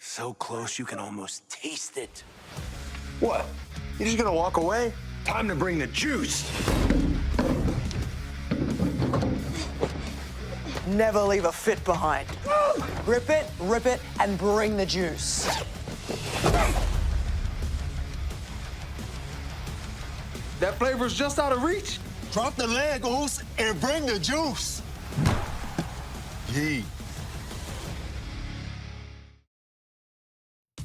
So close you can almost taste it. What? You just gonna walk away? Time to bring the juice. Never leave a fit behind. Rip it, and bring the juice. That flavor's just out of reach. Drop the Legos and bring the juice. Yee.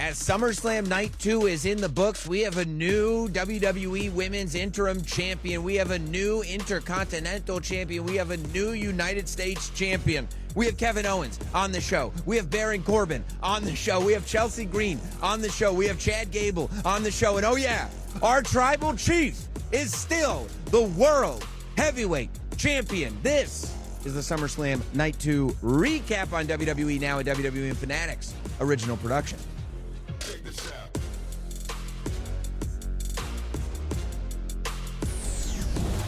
As SummerSlam Night 2 is in the books, we have a new WWE Women's Interim Champion. We have a new Intercontinental Champion. We have a new United States Champion. We have Kevin Owens on the show. We have Baron Corbin on the show. We have Chelsea Green on the show. We have Chad Gable on the show. And oh yeah, our Tribal Chief is still the World Heavyweight Champion. This is the SummerSlam Night 2 recap on WWE Now, a WWE Fanatics original production. Check this out.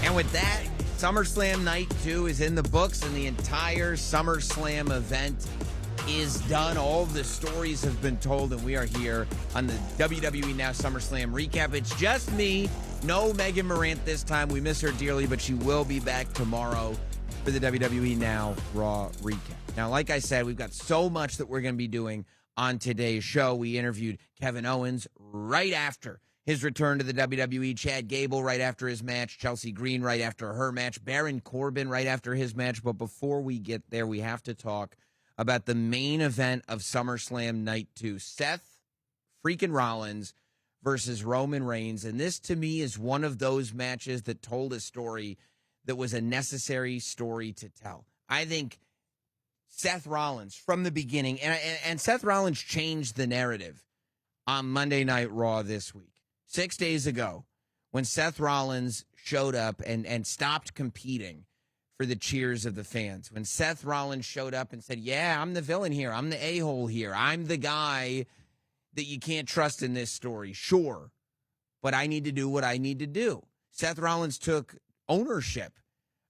And with that, SummerSlam Night 2 is in the books, and the entire SummerSlam event is done. All the stories have been told, and we are here on the WWE Now SummerSlam recap. It's just me. No Megan Morant this time. We miss her dearly, but she will be back tomorrow for the WWE Now Raw recap. Now, like I said, we've got so much that we're going to be doing on today's show. We interviewed Kevin Owens right after his return to the WWE, Chad Gable right after his match, Chelsea Green right after her match, Baron Corbin right after his match. But before we get there, we have to talk about the main event of SummerSlam Night 2, Seth freaking Rollins versus Roman Reigns. And this, to me, is one of those matches that told a story that was a necessary story to tell. I think Seth Rollins from the beginning, and Seth Rollins changed the narrative on Monday Night Raw this week. 6 days ago, when Seth Rollins showed up and stopped competing for the cheers of the fans, when Seth Rollins showed up and said, yeah, I'm the villain here, I'm the a-hole here, I'm the guy that you can't trust in this story, sure, but I need to do what I need to do. Seth Rollins took ownership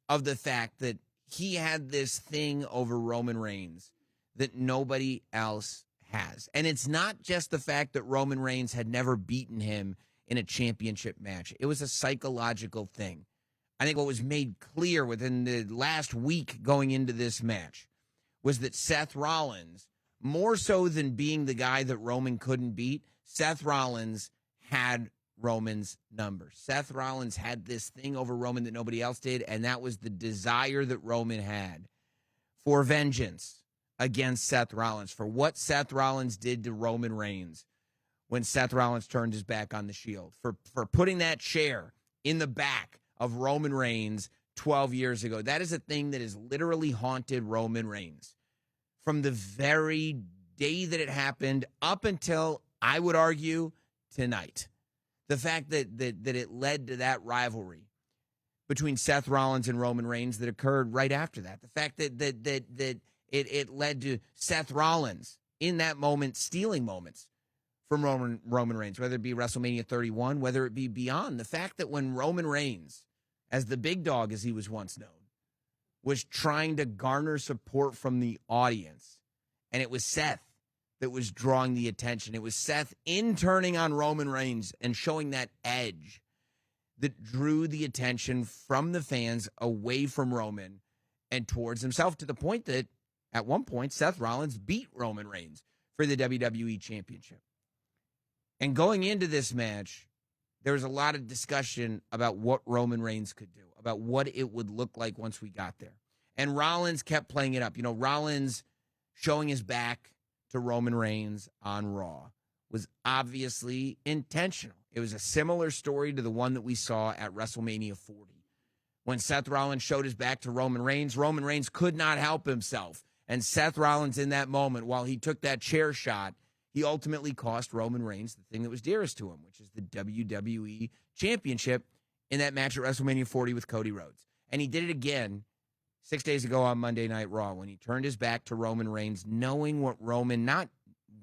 of the fact that he had this thing over Roman Reigns that nobody else has. And it's not just the fact that Roman Reigns had never beaten him in a championship match. It was a psychological thing. I think what was made clear within the last week going into this match was that Seth Rollins, more so than being the guy that Roman couldn't beat, Seth Rollins had Roman's number. Seth Rollins had this thing over Roman that nobody else did, and that was the desire that Roman had for vengeance against Seth Rollins, for what Seth Rollins did to Roman Reigns when Seth Rollins turned his back on the Shield, for putting that chair in the back of Roman Reigns 12 years ago. That is a thing that has literally haunted Roman Reigns from the very day that it happened up until, I would argue, tonight. The fact that it led to that rivalry between Seth Rollins and Roman Reigns that occurred right after that. The fact that it led to Seth Rollins in that moment stealing moments from Roman Reigns, whether it be WrestleMania 31, whether it be beyond. The fact that when Roman Reigns, as the big dog as he was once known, was trying to garner support from the audience, and it was Seth that was drawing the attention. It was Seth turning on Roman Reigns and showing that edge that drew the attention from the fans away from Roman and towards himself, to the point that at one point Seth Rollins beat Roman Reigns for the WWE Championship. And going into this match, there was a lot of discussion about what Roman Reigns could do, about what it would look like once we got there. And Rollins kept playing it up. You know, Rollins showing his back to Roman Reigns on Raw was obviously intentional. It was a similar story to the one that we saw at WrestleMania 40. When Seth Rollins showed his back to Roman Reigns could not help himself. And Seth Rollins, in that moment, while he took that chair shot, he ultimately cost Roman Reigns the thing that was dearest to him, which is the WWE Championship in that match at WrestleMania 40 with Cody Rhodes. And he did it again 6 days ago on Monday Night Raw when he turned his back to Roman Reigns, knowing what Roman not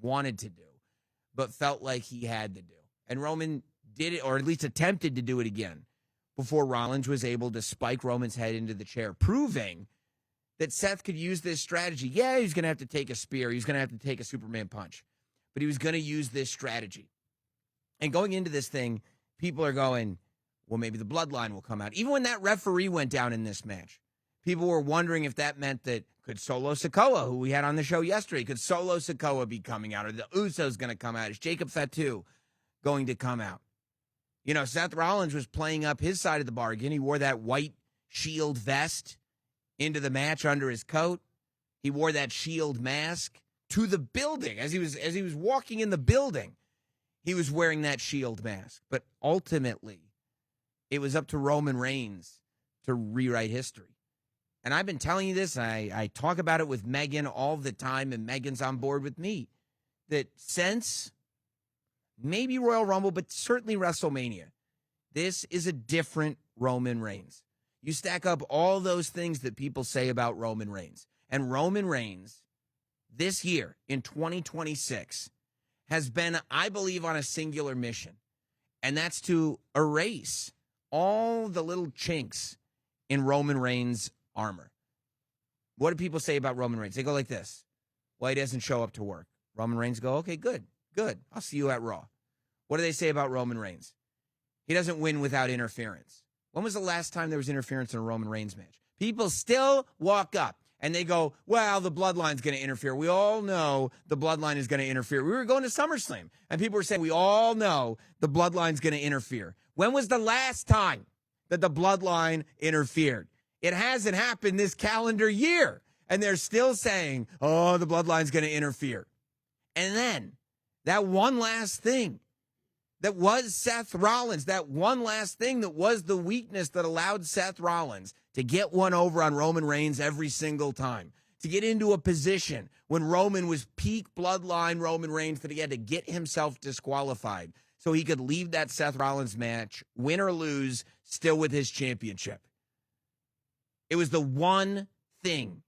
wanted to do, but felt like he had to do. And Roman did it, or at least attempted to do it again, before Rollins was able to spike Roman's head into the chair, proving that Seth could use this strategy. Yeah, he's going to have to take a spear. He's going to have to take a Superman punch. but he was going to use this strategy. And going into this thing, people are going, well, maybe the bloodline will come out. Even when that referee went down in this match, people were wondering if that meant that could Solo Sikoa, who we had on the show yesterday, could Solo Sikoa be coming out? Or the Usos going to come out? Is Jacob Fatu going to come out? You know, Seth Rollins was playing up his side of the bargain. He wore that white Shield vest into the match under his coat. He wore that Shield mask to the building. As he was walking in the building, he was wearing that Shield mask. But ultimately, it was up to Roman Reigns to rewrite history. And I've been telling you this. I talk about it with Megan all the time, and Megan's on board with me. That since maybe Royal Rumble, but certainly WrestleMania, this is a different Roman Reigns. You stack up all those things that people say about Roman Reigns. And Roman Reigns, this year, in 2026, has been, I believe, on a singular mission. And that's to erase all the little chinks in Roman Reigns' armor. What do people say about Roman Reigns? They go like this. Well, he doesn't show up to work. Roman Reigns go, okay, good. I'll see you at Raw. What do they say about Roman Reigns? He doesn't win without interference. When was the last time there was interference in a Roman Reigns match? People still walk up and they go, well, the bloodline's going to interfere. We all know the bloodline is going to interfere. We were going to SummerSlam and people were saying, we all know the bloodline's going to interfere. When was the last time that the bloodline interfered? It hasn't happened this calendar year. And they're still saying, oh, the bloodline's going to interfere. And then that one last thing that was Seth Rollins, that one last thing that was the weakness that allowed Seth Rollins to get one over on Roman Reigns every single time, to get into a position when Roman was peak bloodline Roman Reigns that he had to get himself disqualified so he could leave that Seth Rollins match, win or lose, still with his championship. It was the one thing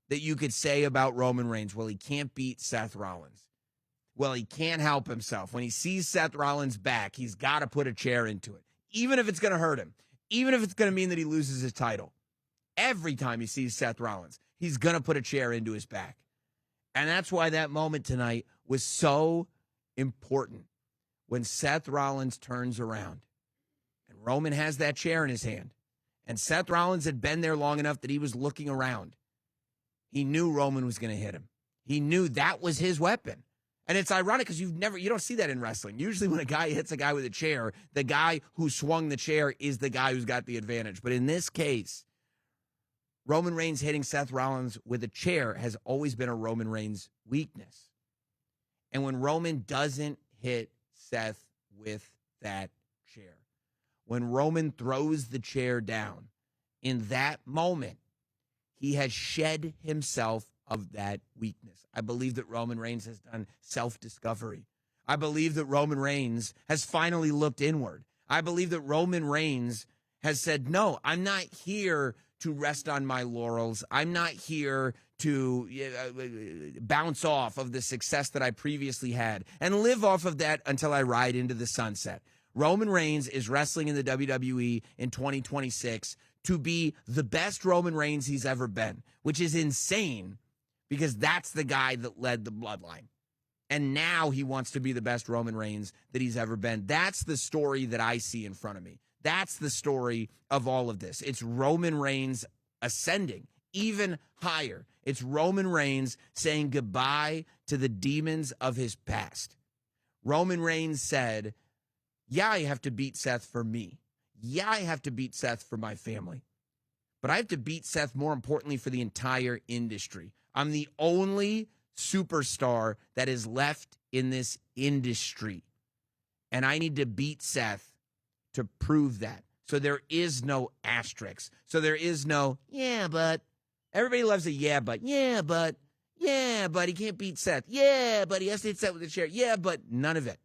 that you could say about Roman Reigns. Well, he can't beat Seth Rollins. Well, he can't help himself. When he sees Seth Rollins back, he's got to put a chair into it, even if it's going to hurt him, even if it's going to mean that he loses his title. Every time he sees Seth Rollins, he's going to put a chair into his back. And that's why that moment tonight was so important. When Seth Rollins turns around and Roman has that chair in his hand, and Seth Rollins had been there long enough that he was looking around, he knew Roman was going to hit him. He knew that was his weapon. And it's ironic because you don't see that in wrestling. Usually when a guy hits a guy with a chair, the guy who swung the chair is the guy who's got the advantage. But in this case, Roman Reigns hitting Seth Rollins with a chair has always been a Roman Reigns weakness. And when Roman doesn't hit Seth with that chair, when Roman throws the chair down, in that moment, he has shed himself of that weakness. I believe that Roman Reigns has done self-discovery. I believe that Roman Reigns has finally looked inward. I believe that Roman Reigns has said, no, I'm not here to rest on my laurels. I'm not here to bounce off of the success that I previously had and live off of that until I ride into the sunset. Roman Reigns is wrestling in the WWE in 2026 to be the best Roman Reigns he's ever been, which is insane because that's the guy that led the bloodline. And now he wants to be the best Roman Reigns that he's ever been. That's the story that I see in front of me. That's the story of all of this. It's Roman Reigns ascending even higher. It's Roman Reigns saying goodbye to the demons of his past. Roman Reigns said, yeah, I have to beat Seth for me. Yeah, I have to beat Seth for my family. But I have to beat Seth, more importantly, for the entire industry. I'm the only superstar that is left in this industry. And I need to beat Seth to prove that. So there is no asterisk. So there is no, yeah, but. Everybody loves a yeah, but. Yeah, but he can't beat Seth. Yeah, but he has to hit Seth with a chair. Yeah, but none of it.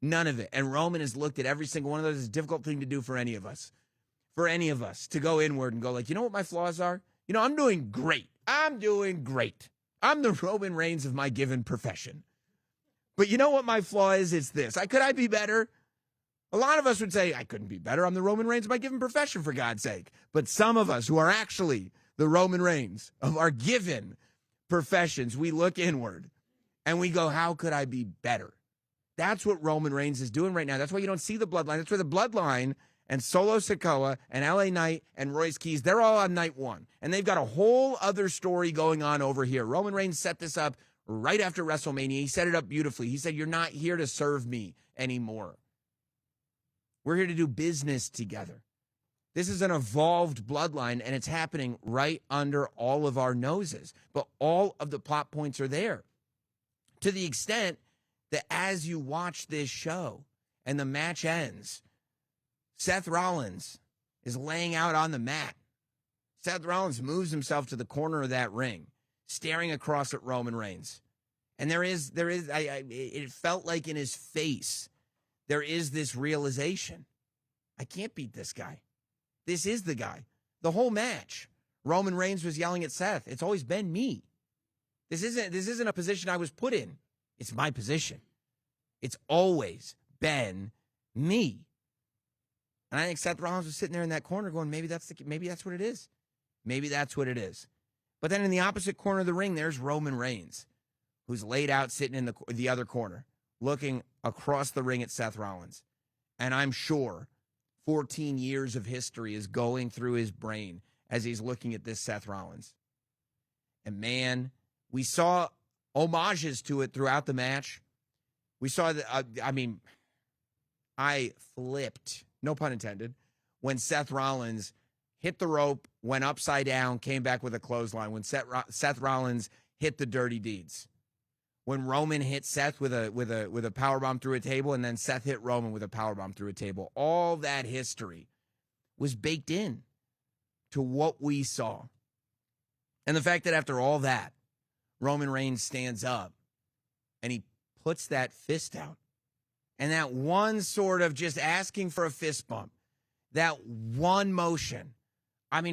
None of it. And Roman has looked at every single one of those. It's a difficult thing to do for any of us. For any of us to go inward and go like, you know what my flaws are? You know, I'm doing great. I'm doing great. I'm the Roman Reigns of my given profession. But you know what my flaw is? It's this. Could I be better? A lot of us would say, I couldn't be better. I'm the Roman Reigns of my given profession, for God's sake. But some of us who are actually the Roman Reigns of our given professions, we look inward And we go, how could I be better? That's what Roman Reigns is doing right now. That's why you don't see the Bloodline. That's where the Bloodline and Solo Sikoa and LA Knight and Royce Keys, they're all on night one. And they've got a whole other story going on over here. Roman Reigns set this up right after WrestleMania. He set it up beautifully. He said, you're not here to serve me anymore. We're here to do business together. This is an evolved bloodline, and it's happening right under all of our noses. But all of the plot points are there. To the extent that as you watch this show and the match ends, Seth Rollins is laying out on the mat. Seth Rollins moves himself to the corner of that ring, staring across at Roman Reigns. And it felt like in his face, there is this realization. I can't beat this guy. This is the guy. The whole match, Roman Reigns was yelling at Seth. It's always been me. This isn't a position I was put in. It's my position. It's always been me. And I think Seth Rollins was sitting there in that corner going, maybe that's what it is. Maybe that's what it is. But then in the opposite corner of the ring, there's Roman Reigns, who's laid out sitting in the other corner, looking across the ring at Seth Rollins. And I'm sure 14 years of history is going through his brain as he's looking at this Seth Rollins. And man, we saw homages to it throughout the match. We saw that, I flipped, no pun intended, when Seth Rollins hit the rope, went upside down, came back with a clothesline, when Seth Rollins hit the dirty deeds. When Roman hit Seth with a powerbomb through a table, and then Seth hit Roman with a powerbomb through a table. All that history was baked in to what we saw. And the fact that after all that, Roman Reigns stands up and he puts that fist out. And that one sort of just asking for a fist bump, that one motion,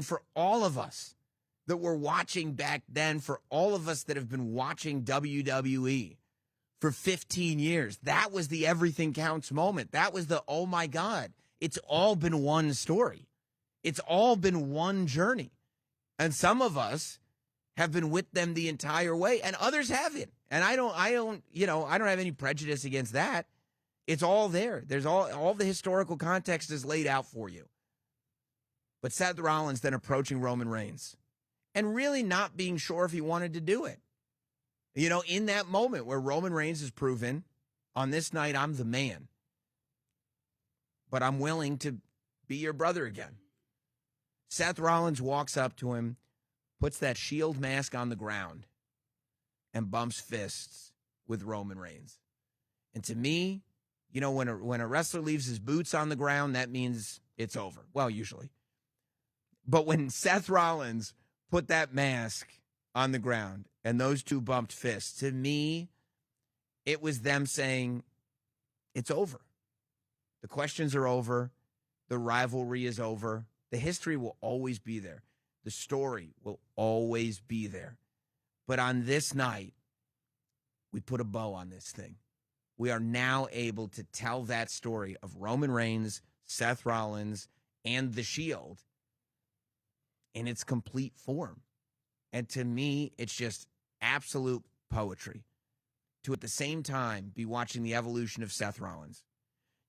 for all of us that were watching back then, for all of us that have been watching WWE for 15 years, that was the everything counts moment. That was the, oh my God, it's all been one story. It's all been one journey. And some of us have been with them the entire way, and others haven't. And I don't have any prejudice against that. It's all there. There's all the historical context is laid out for you. But Seth Rollins then approaching Roman Reigns and really not being sure if he wanted to do it. In that moment where Roman Reigns has proven, on this night, I'm the man. But I'm willing to be your brother again. Seth Rollins walks up to him, puts that shield mask on the ground, and bumps fists with Roman Reigns. And to me, when a wrestler leaves his boots on the ground, that means it's over. Well, usually. But when Seth Rollins put that mask on the ground and those two bumped fists, to me, it was them saying, it's over. The questions are over. The rivalry is over. The history will always be there. The story will always be there. But on this night, we put a bow on this thing. We are now able to tell that story of Roman Reigns, Seth Rollins, and The Shield in its complete form. And to me, it's just absolute poetry. To at the same time be watching the evolution of Seth Rollins.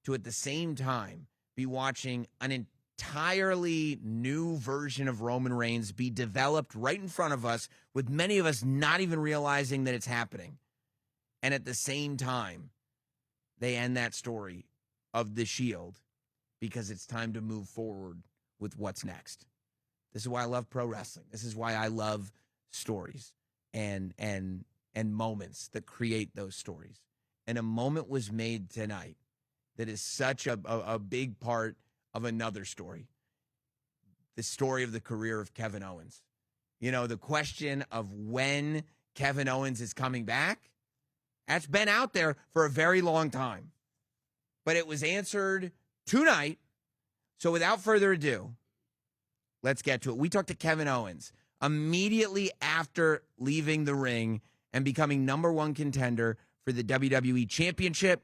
To at the same time be watching an entirely new version of Roman Reigns be developed right in front of us, with many of us not even realizing that it's happening. And at the same time, they end that story of The Shield because it's time to move forward with what's next. This is why I love pro wrestling. This is why I love stories and moments that create those stories. And a moment was made tonight that is such a big part of another story. The story of the career of Kevin Owens. The question of when Kevin Owens is coming back, that's been out there for a very long time. But it was answered tonight. So without further ado, let's get to it. We talked to Kevin Owens immediately after leaving the ring and becoming #1 contender for the WWE Championship.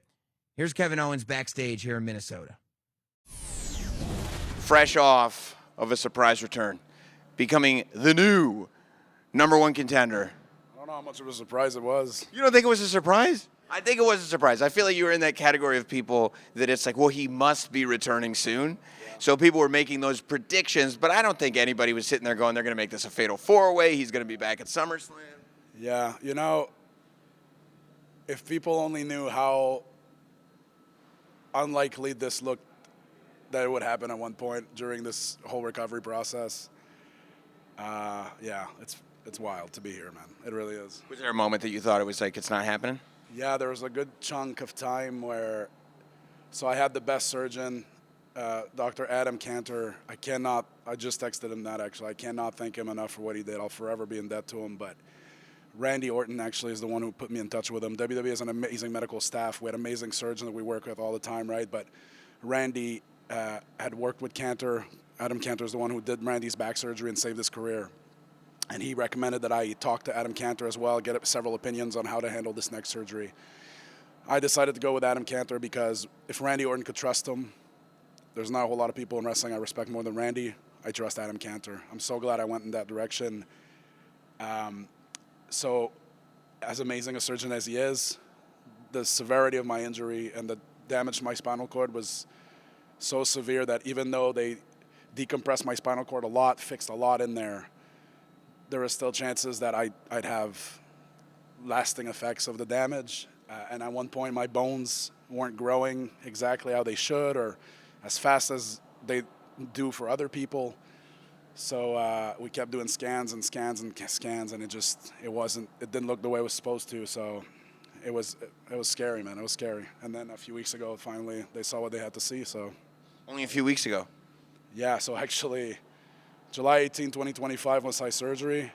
Here's Kevin Owens backstage here in Minnesota. Fresh off of a surprise return, becoming the new #1 contender know how much of a surprise it was. You don't think it was a surprise? I think it was a surprise. I feel like you were in that category of people that it's like, well, he must be returning soon. Yeah. So people were making those predictions, but I don't think anybody was sitting there going, they're going to make this a fatal four-way. He's going to be back at SummerSlam. Yeah, you know, if people only knew how unlikely this looked that it would happen at one point during this whole recovery process, yeah, it's wild to be here, man. It really is. Was there a moment that you thought it was like, it's not happening? Yeah, there was a good chunk of time where, so I had the best surgeon, Dr. Adam Cantor. I just texted him that actually. I cannot thank him enough for what he did. I'll forever be in debt to him. But Randy Orton actually is the one who put me in touch with him. WWE has an amazing medical staff. We had amazing surgeons that we work with all the time, right? But Randy had worked with Cantor. Adam Cantor is the one who did Randy's back surgery and saved his career. And he recommended that I talk to Adam Cantor as well, get several opinions on how to handle this next surgery. I decided to go with Adam Cantor because if Randy Orton could trust him, there's not a whole lot of people in wrestling I respect more than Randy. I trust Adam Cantor. I'm so glad I went in that direction. So as amazing a surgeon as he is, the severity of my injury and the damage to my spinal cord was so severe that even though they decompressed my spinal cord a lot, fixed a lot in there were still chances that I'd have lasting effects of the damage. And at one point, my bones weren't growing exactly how they should or as fast as they do for other people. So we kept doing scans and scans and scans, and it didn't look the way it was supposed to. So it was scary, man. It was scary. And then a few weeks ago, finally, they saw what they had to see. So only a few weeks ago. Yeah. So actually, July 18, 2025 was my surgery.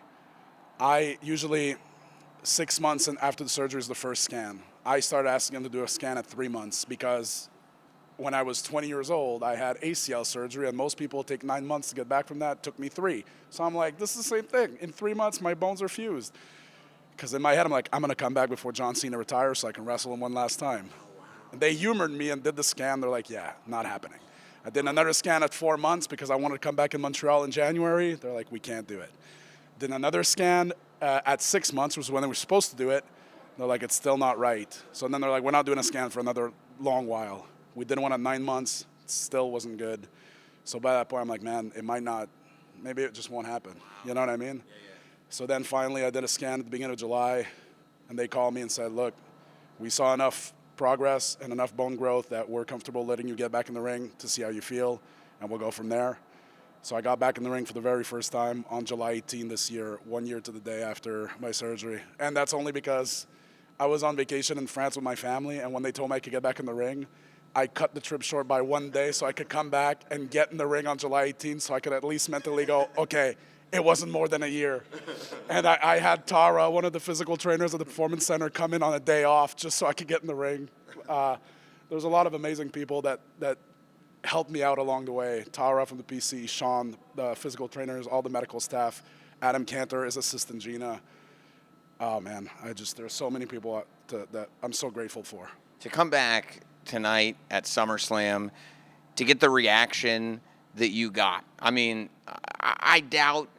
I usually 6 months after the surgery is the first scan. I started asking them to do a scan at 3 months because when I was 20 years old, I had ACL surgery, and most people take 9 months to get back from that. It took me 3. So I'm like, this is the same thing. In 3 months, my bones are fused. Because in my head, I'm like, I'm going to come back before John Cena retires so I can wrestle him one last time. And they humored me and did the scan. They're like, yeah, not happening. I did another scan at 4 months because I wanted to come back in Montreal in January. They're like, we can't do it. Did another scan at 6 months, which was when they were supposed to do it. They're like, it's still not right. So then they're like, we're not doing a scan for another long while. We did one at 9 months. It still wasn't good. So by that point, I'm like, man, maybe it just won't happen. You know what I mean? Yeah. So then finally I did a scan at the beginning of July, and they called me and said, look, we saw enough progress and enough bone growth that we're comfortable letting you get back in the ring to see how you feel, and we'll go from there. So I got back in the ring for the very first time on July 18 this year, 1 year to the day after my surgery. And that's only because I was on vacation in France with my family, and when they told me I could get back in the ring, I cut the trip short by 1 day so I could come back and get in the ring on July 18 so I could at least mentally go, okay, it wasn't more than a year. And I had Tara, one of the physical trainers at the Performance Center, come in on a day off just so I could get in the ring. There's a lot of amazing people that helped me out along the way. Tara from the PC, Sean, the physical trainers, all the medical staff. Adam Cantor is assistant Gina. Oh, man, there's so many people that I'm so grateful for. To come back tonight at SummerSlam, to get the reaction that you got. I mean, I doubt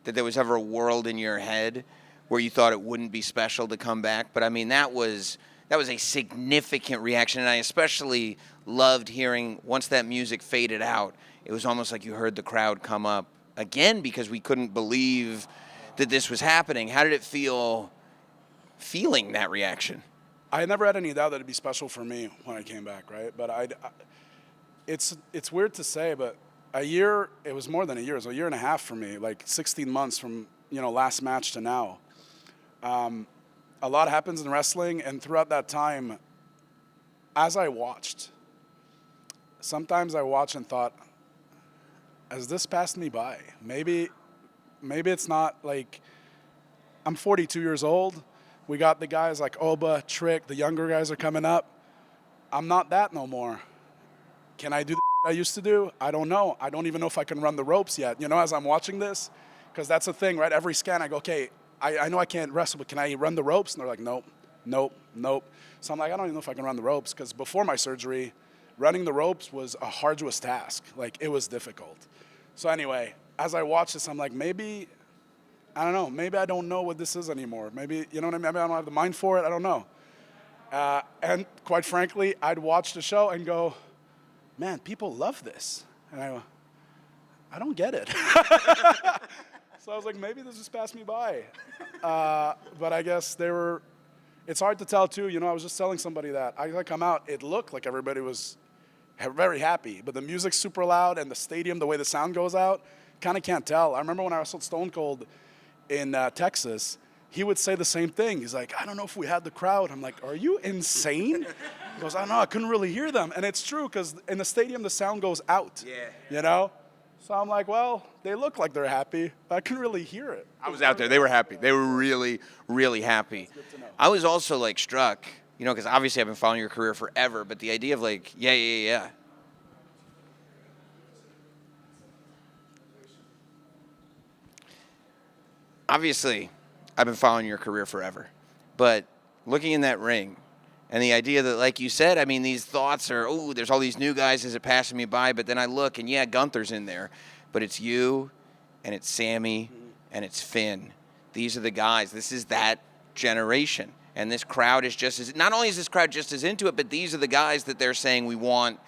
that there was ever a world in your head where you thought it wouldn't be special to come back. But I mean, that was a significant reaction, and I especially loved hearing once that music faded out, it was almost like you heard the crowd come up again because we couldn't believe that this was happening. How did it feel feeling that reaction? I never had any doubt that it'd be special for me when I came back, right? But it's weird to say, but it was more than a year. It was a year and a half for me, like 16 months from, last match to now. A lot happens in wrestling, and throughout that time, as I watched, sometimes I watched and thought, has this passed me by? Maybe it's not like, I'm 42 years old. We got the guys like Oba, Trick, the younger guys are coming up. I'm not that no more. Can I do the I used to do? I don't know. I don't even know if I can run the ropes yet, as I'm watching this. Because that's the thing, right? Every scan I go, okay, I know I can't wrestle, but can I run the ropes? And they're like, nope. So I'm like, I don't even know if I can run the ropes. Because before my surgery, running the ropes was a arduous task. Like, it was difficult. So anyway, as I watch this, I'm like, maybe I don't know. Maybe I don't know what this is anymore. Maybe, you know what I mean? Maybe I don't have the mind for it. I don't know. And quite frankly, I'd watch the show and go, man, people love this. And I go, I don't get it. So I was like, maybe this just passed me by. But I guess it's hard to tell too. You know, I was just telling somebody that. I come out, it looked like everybody was very happy, but the music's super loud and the stadium, the way the sound goes out, kind of can't tell. I remember when I wrestled Stone Cold in Texas, he would say the same thing. He's like, I don't know if we had the crowd. I'm like, are you insane? He goes, I don't know, I couldn't really hear them. And it's true, because in the stadium, the sound goes out, you know? So I'm like, well, they look like they're happy, but I couldn't really hear it. I was out there. They were happy. They were really, really happy. Good to know. I was also, like, struck, you know, because obviously I've been following your career forever, but the idea of, like, yeah. Obviously, I've been following your career forever, but looking in that ring and the idea that, like you said, I mean, these thoughts are, oh, there's all these new guys, is it passing me by? But then I look, and yeah, Gunther's in there, but it's you, and it's Sammy, and it's Finn. These are the guys. This is that generation, and this crowd is just as, not only is this crowd just as into it, but these are the guys that they're saying we want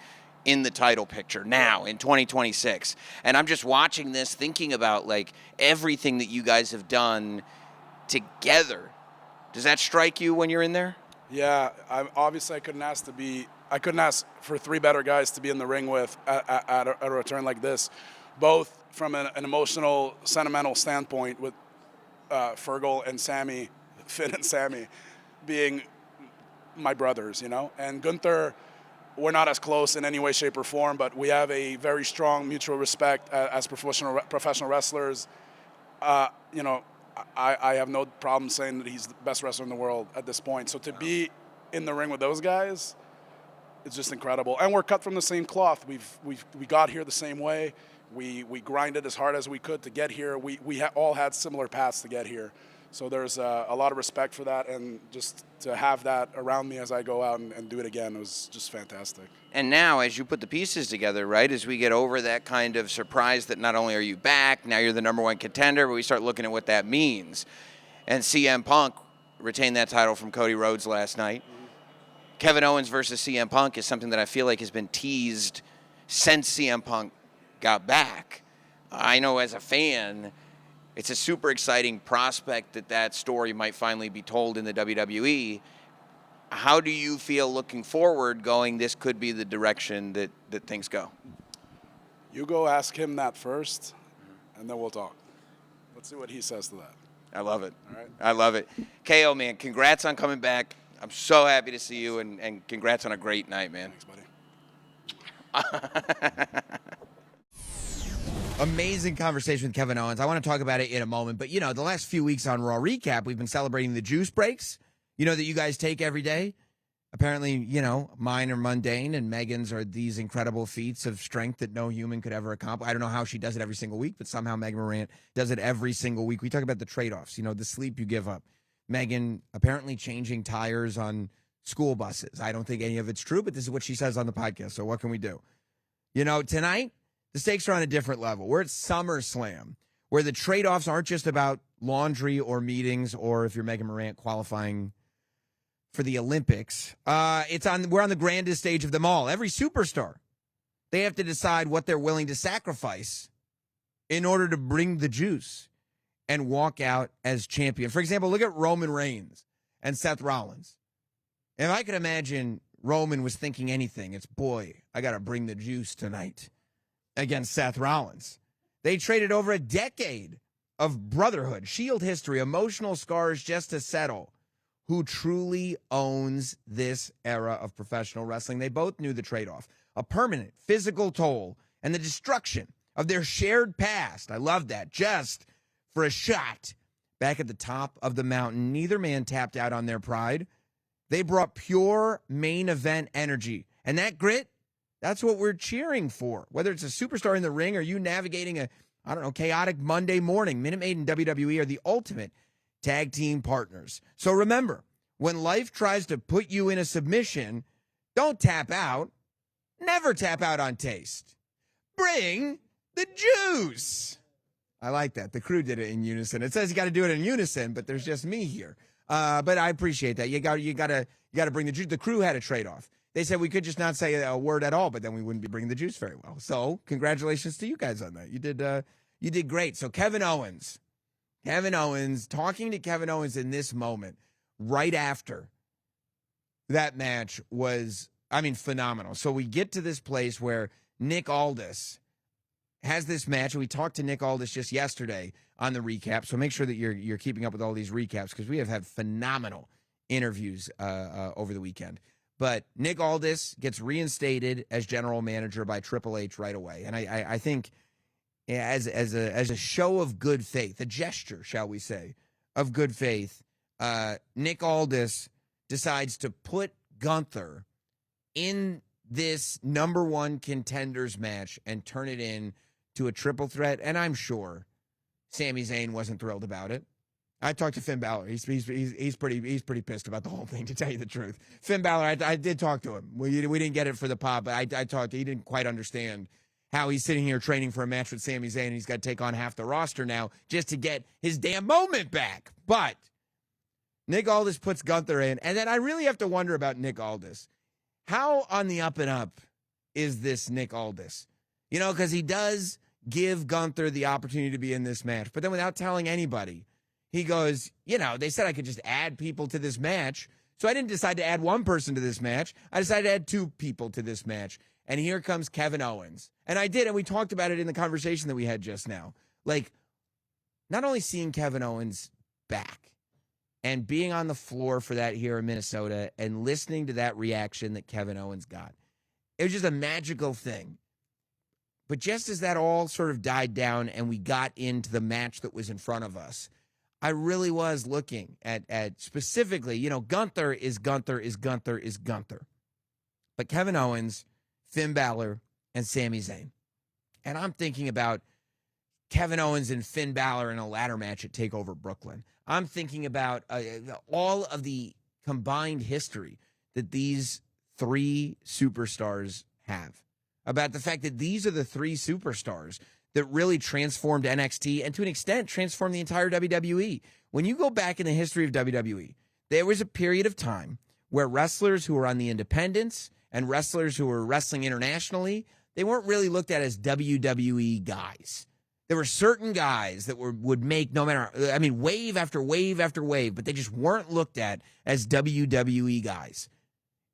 in the title picture now in 2026. And I'm just watching this, thinking about, like, everything that you guys have done together. Does that strike you when you're in there? Yeah, obviously I couldn't ask for three better guys to be in the ring with at a return like this, both from an emotional, sentimental standpoint with Fergal and Sammy, Finn and Sammy, being my brothers, you know. And Gunther, we're not as close in any way, shape, or form, but we have a very strong mutual respect as professional wrestlers. You know, I have no problem saying that he's the best wrestler in the world at this point. So to be in the ring with those guys, it's just incredible. And we're cut from the same cloth. We got here the same way. We grinded as hard as we could to get here. We all had similar paths to get here. So there's a lot of respect for that, and just to have that around me as I go out and do it again was just fantastic. And now, as you put the pieces together, right, as we get over that kind of surprise that not only are you back, now you're the number one contender, but we start looking at what that means. And CM Punk retained that title from Cody Rhodes last night. Mm-hmm. Kevin Owens versus CM Punk is something that I feel like has been teased since CM Punk got back. I know as a fan, it's a super exciting prospect that story might finally be told in the WWE. How do you feel looking forward, going, this could be the direction that things go? You go ask him that first, and then we'll talk. Let's see what he says to that. I love it. All right. I love it. KO, man, congrats on coming back. I'm so happy to see you, and congrats on a great night, man. Thanks, buddy. Amazing conversation with Kevin Owens. I want to talk about it in a moment. But, you know, the last few weeks on Raw Recap, we've been celebrating the juice breaks, you know, that you guys take every day. Apparently, you know, mine are mundane and Megan's are these incredible feats of strength that no human could ever accomplish. I don't know how she does it every single week, but somehow Megan Morant does it every single week. We talk about the trade-offs, you know, the sleep you give up. Megan apparently changing tires on school buses. I don't think any of it's true, but this is what she says on the podcast. So what can we do? You know, tonight, the stakes are on a different level. We're at SummerSlam, where the trade-offs aren't just about laundry or meetings or, if you're Megan Morant, qualifying for the Olympics. We're on the grandest stage of them all. Every superstar, they have to decide what they're willing to sacrifice in order to bring the juice and walk out as champion. For example, look at Roman Reigns and Seth Rollins. If I could imagine Roman was thinking anything, it's, boy, I got to bring the juice tonight against Seth Rollins. They traded over a decade of brotherhood, Shield history, emotional scars just to settle. Who truly owns this era of professional wrestling? They both knew the trade-off, a permanent physical toll, and the destruction of their shared past. I love that. Just for a shot back at the top of the mountain. Neither man tapped out on their pride. They brought pure main event energy. And that grit, that's what we're cheering for. Whether it's a superstar in the ring or you navigating a, chaotic Monday morning, Minute Maid and WWE are the ultimate tag team partners. So remember, when life tries to put you in a submission, don't tap out. Never tap out on taste. Bring the juice. I like that. The crew did it in unison. It says you got to do it in unison, but there's just me here. But I appreciate that. You got to bring the juice. The crew had a trade-off. They said we could just not say a word at all, but then we wouldn't be bringing the juice very well. So congratulations to you guys on that. You did great. So Kevin Owens, talking to Kevin Owens in this moment, right after that match was, phenomenal. So we get to this place where Nick Aldis has this match. We talked to Nick Aldis just yesterday on the recap. So make sure that you're keeping up with all these recaps because we have had phenomenal interviews over the weekend. But Nick Aldis gets reinstated as general manager by Triple H right away. And I think as a show of good faith, a gesture, shall we say, of good faith, Nick Aldis decides to put Gunther in this number one contenders match and turn it in to a triple threat. And I'm sure Sami Zayn wasn't thrilled about it. I talked to Finn Balor. He's pretty pissed about the whole thing, to tell you the truth. Finn Balor, I did talk to him. We didn't get it for the pod, but I talked. He didn't quite understand how he's sitting here training for a match with Sami Zayn, and he's got to take on half the roster now just to get his damn moment back. But Nick Aldis puts Gunther in, and then I really have to wonder about Nick Aldis. How on the up and up is this Nick Aldis? Because he does give Gunther the opportunity to be in this match, but then without telling anybody, he goes, they said I could just add people to this match. So I didn't decide to add one person to this match. I decided to add two people to this match. And here comes Kevin Owens. And I did, and we talked about it in the conversation that we had just now. Like, not only seeing Kevin Owens back and being on the floor for that here in Minnesota and listening to that reaction that Kevin Owens got, it was just a magical thing. But just as that all sort of died down and we got into the match that was in front of us, I really was looking at specifically, Gunther is Gunther. But Kevin Owens, Finn Balor, and Sami Zayn. And I'm thinking about Kevin Owens and Finn Balor in a ladder match at TakeOver Brooklyn. I'm thinking about all of the combined history that these three superstars have. About the fact that these are the three superstars that really transformed NXT and to an extent transformed the entire WWE. When you go back in the history of WWE, there was a period of time where wrestlers who were on the independents and wrestlers who were wrestling internationally, they weren't really looked at as WWE guys. There were certain guys that would make wave after wave after wave, but they just weren't looked at as WWE guys.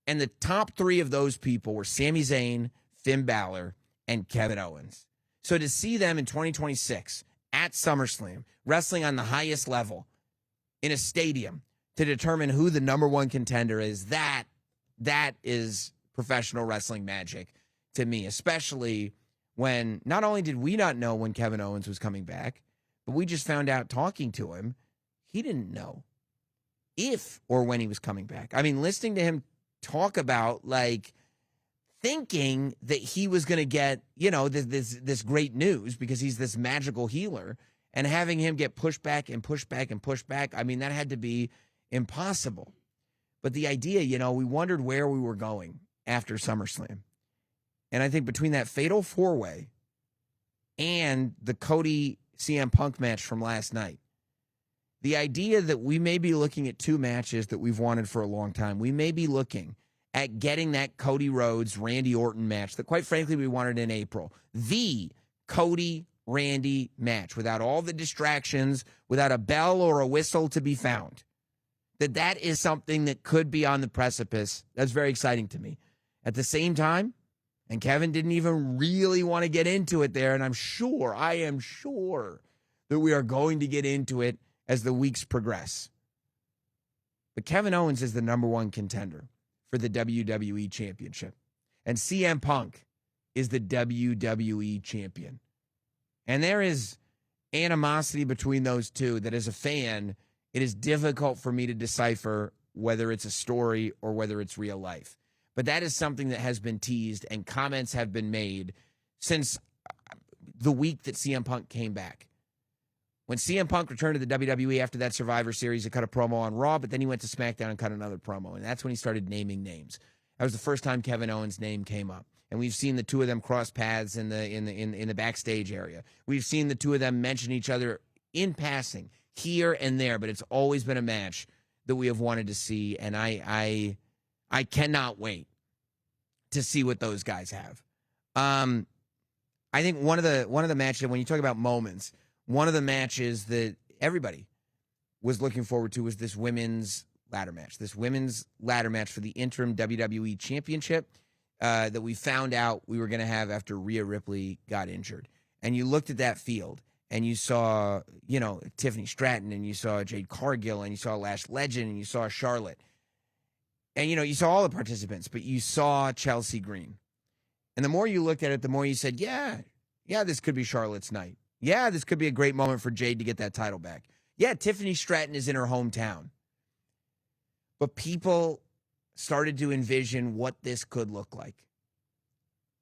And the top three of those people were Sami Zayn, Finn Balor, and Kevin Owens. So to see them in 2026 at SummerSlam, wrestling on the highest level in a stadium to determine who the number one contender is, that is professional wrestling magic to me, especially when not only did we not know when Kevin Owens was coming back, but we just found out talking to him, he didn't know if or when he was coming back. Listening to him talk about, thinking that he was going to get, this great news because he's this magical healer, and having him get pushed back and pushed back and pushed back, that had to be impossible. But the idea, we wondered where we were going after SummerSlam. And I think between that fatal four-way and the Cody CM Punk match from last night, the idea that we may be looking at two matches that we've wanted for a long time, we may be looking at getting that Cody Rhodes, Randy Orton match that, quite frankly, we wanted in April. The Cody-Randy match without all the distractions, without a bell or a whistle to be found. That is something that could be on the precipice. That's very exciting to me. At the same time, and Kevin didn't even really want to get into it there, and I am sure that we are going to get into it as the weeks progress. But Kevin Owens is the number one contender for the WWE Championship. And CM Punk is the WWE Champion. And there is animosity between those two that, as a fan, it is difficult for me to decipher whether it's a story or whether it's real life. But that is something that has been teased and comments have been made since the week that CM Punk came back. When CM Punk returned to the WWE after that Survivor Series, he cut a promo on Raw, but then he went to SmackDown and cut another promo. And that's when he started naming names. That was the first time Kevin Owens' name came up. And we've seen the two of them cross paths in the backstage area. We've seen the two of them mention each other in passing here and there, but it's always been a match that we have wanted to see, and I cannot wait to see what those guys have. I think one of the matches, when you talk about moments, one of the matches that everybody was looking forward to was this women's ladder match. This women's ladder match for the interim WWE Championship that we found out we were going to have after Rhea Ripley got injured. And you looked at that field, and you saw, Tiffany Stratton, and you saw Jade Cargill, and you saw Lash Legend, and you saw Charlotte. And, you saw all the participants, but you saw Chelsea Green. And the more you looked at it, the more you said, yeah, this could be Charlotte's night. Yeah, this could be a great moment for Jade to get that title back. Yeah, Tiffany Stratton is in her hometown. But people started to envision what this could look like.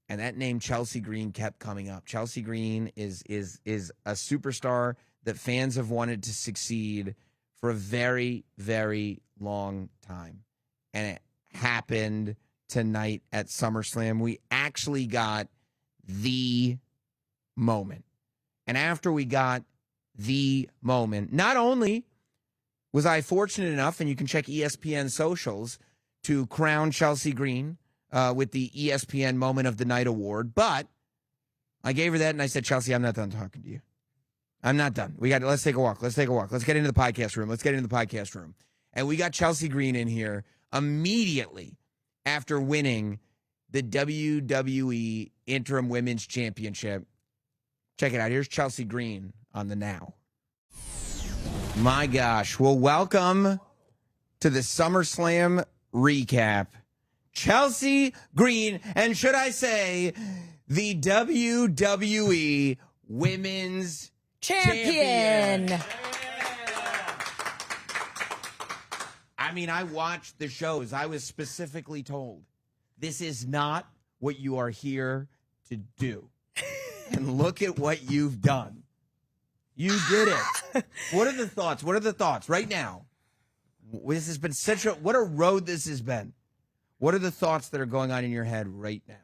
And that name, Chelsea Green, kept coming up. Chelsea Green is a superstar that fans have wanted to succeed for a very, very long time. And it happened tonight at SummerSlam. We actually got the moment. And after we got the moment, not only was I fortunate enough, and you can check ESPN socials, to crown Chelsea Green with the ESPN Moment of the Night award, but I gave her that and I said, Chelsea, I'm not done talking to you. I'm not done. Let's take a walk. Let's get into the podcast room. And we got Chelsea Green in here immediately after winning the WWE Interim Women's Championship. Check it out. Here's Chelsea Green on the Now. My gosh. Well, welcome to the SummerSlam recap. Chelsea Green, and should I say, the WWE Women's Champion. I mean, I watched the shows. I was specifically told, this is not what you are here to do. And look at what you've done. You did it. What are the thoughts right now? This has been what a road this has been. What are the thoughts that are going on in your head right now?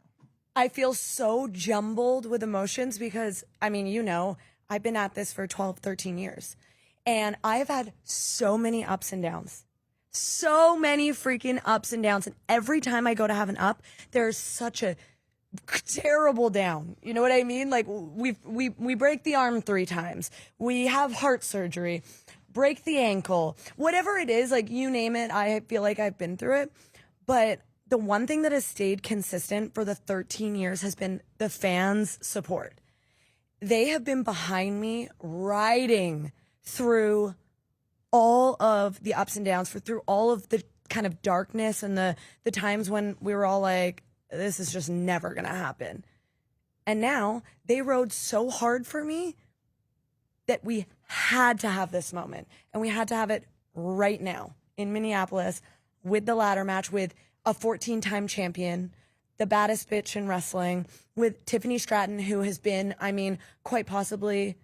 I feel so jumbled with emotions because, I've been at this for 12, 13 years. And I've had so many ups and downs. So many freaking ups and downs. And every time I go to have an up, there's such a terrible down. You know what I mean? Like we break the arm 3 times. We have heart surgery, break the ankle, whatever it is, like you name it. I feel like I've been through it. But the one thing that has stayed consistent for the 13 years has been the fans' support. They have been behind me, riding through all of the ups and downs, through all of the kind of darkness and the times when we were all like, this is just never going to happen. And now they rode so hard for me that we had to have this moment. And we had to have it right now in Minneapolis with the ladder match with a 14-time champion, the baddest bitch in wrestling, with Tiffany Stratton, who has been, quite possibly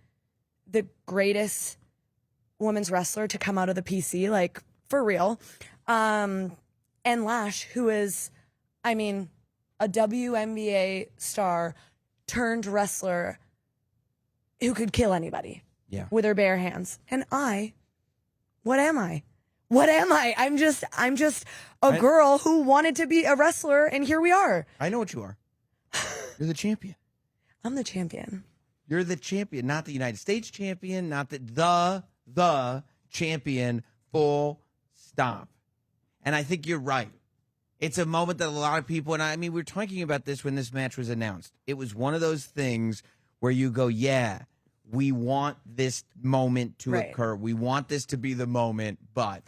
the greatest women's wrestler to come out of the PC, like, for real. And Lash, who is, a WNBA star turned wrestler who could kill anybody with her bare hands. And what am I? I'm just a girl who wanted to be a wrestler, and here we are. I know what you are. You're the champion. I'm the champion. You're the champion, not the United States champion, not the champion, full stop. And I think you're right. It's a moment that a lot of people, and we were talking about this when this match was announced. It was one of those things where you go, yeah, we want this moment to occur. We want this to be the moment, but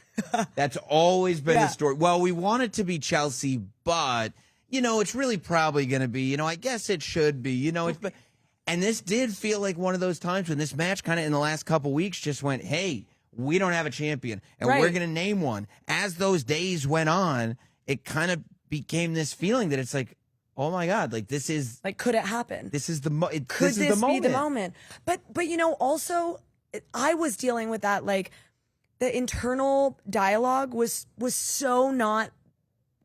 that's always been the story. Well, we want it to be Chelsea, but, it's really probably going to be, I guess it should be, and this did feel like one of those times when this match kind of in the last couple weeks just went, hey, we don't have a champion, and we're going to name one. As those days went on, it kind of became this feeling that it's like, oh my God, like this is like, could it happen? This is the could this be the moment? But also I was dealing with that, like the internal dialogue was so not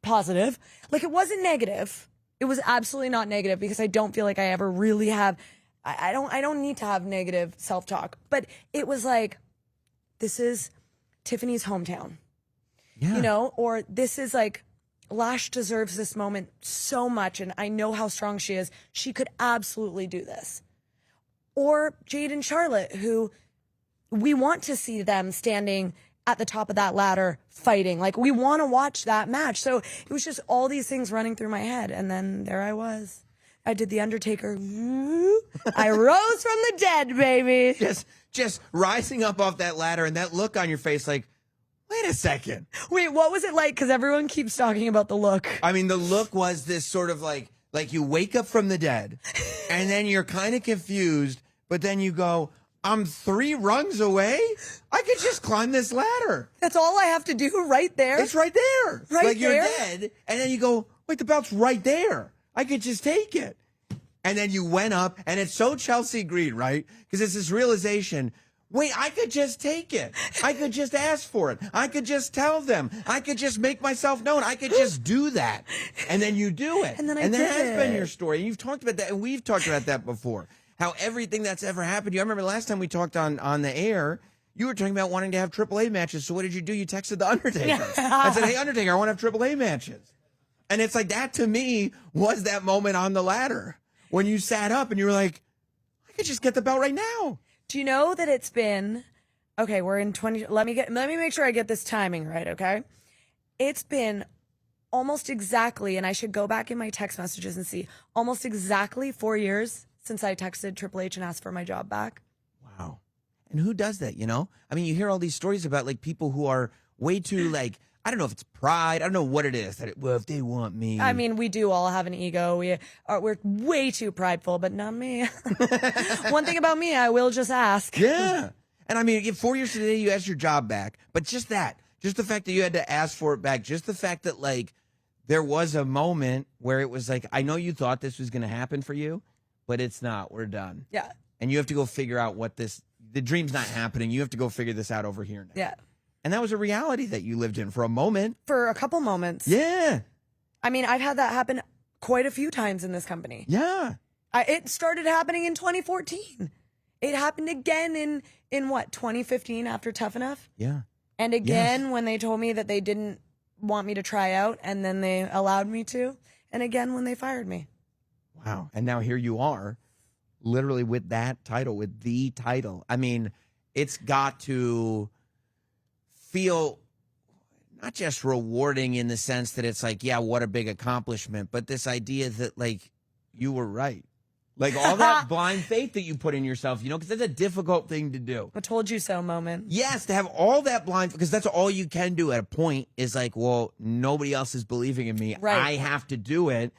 positive. Like, it wasn't negative. It was absolutely not negative because I don't feel like I ever really have. I don't need to have negative self-talk. But it was like, this is Tiffany's hometown. Yeah. You know, or this is like, Lash deserves this moment so much, and I know how strong she is. She could absolutely do this. Or Jade and Charlotte, who we want to see them standing at the top of that ladder fighting. Like, we want to watch that match. So it was just all these things running through my head. And then there I was. I did the Undertaker. I rose from the dead, baby. Just rising up off that ladder and that look on your face like, wait a second. Wait, what was it like? Because everyone keeps talking about the look. I mean, the look was this sort of like you wake up from the dead and then you're kind of confused, but then you go, I'm 3 rungs away. I could just climb this ladder. That's all I have to do right there. It's right there. Right like there? You're dead. And then you go, wait, the belt's right there. I could just take it. And then you went up, and it's so Chelsea Green, right? Because it's this realization, wait, I could just take it. I could just ask for it. I could just tell them. I could just make myself known. I could just do that. And then you do it. And then I and that did has it. been your story. And you've talked about that, and we've talked about that before. How everything that's ever happened to you. I remember last time we talked on the air, you were talking about wanting to have AAA matches. So what did you do? You texted the Undertaker. I said, hey, Undertaker, I want to have AAA matches. And it's like that to me was that moment on the ladder when you sat up and you were like, I could just get the belt right now. Do you know that it's been, okay, we're in 20, let me make sure I get this timing right, okay? It's been almost exactly, and I should go back in my text messages and see, almost exactly 4 years since I texted Triple H and asked for my job back. Wow. And who does that, you know? I mean, you hear all these stories about like people who are way too like, I don't know if it's pride. I don't know what it is. Well, if they want me. I mean, we do all have an ego. We're way too prideful, but not me. One thing about me, I will just ask. Yeah. And I mean, 4 years today, you asked your job back. But just that, just the fact that you had to ask for it back, just the fact that like there was a moment where it was like, I know you thought this was going to happen for you, but it's not. We're done. Yeah. And you have to go figure out the dream's not happening. You have to go figure this out over here now. Yeah. And that was a reality that you lived in for a moment. For a couple moments. Yeah. I mean, I've had that happen quite a few times in this company. Yeah. It started happening in 2014. It happened again in what, 2015 after Tough Enough? Yeah. And again when they told me that they didn't want me to try out and then they allowed me to. And again when they fired me. Wow. And now here you are, literally with that title, with the title. I mean, it's got to feel not just rewarding in the sense that it's like, yeah, what a big accomplishment, but this idea that like you were right. Like all that blind faith that you put in yourself, you know, because that's a difficult thing to do. A told you so moment. Yes, to have all that blind, because that's all you can do at a point is like, well, nobody else is believing in me. Right. I have to do it.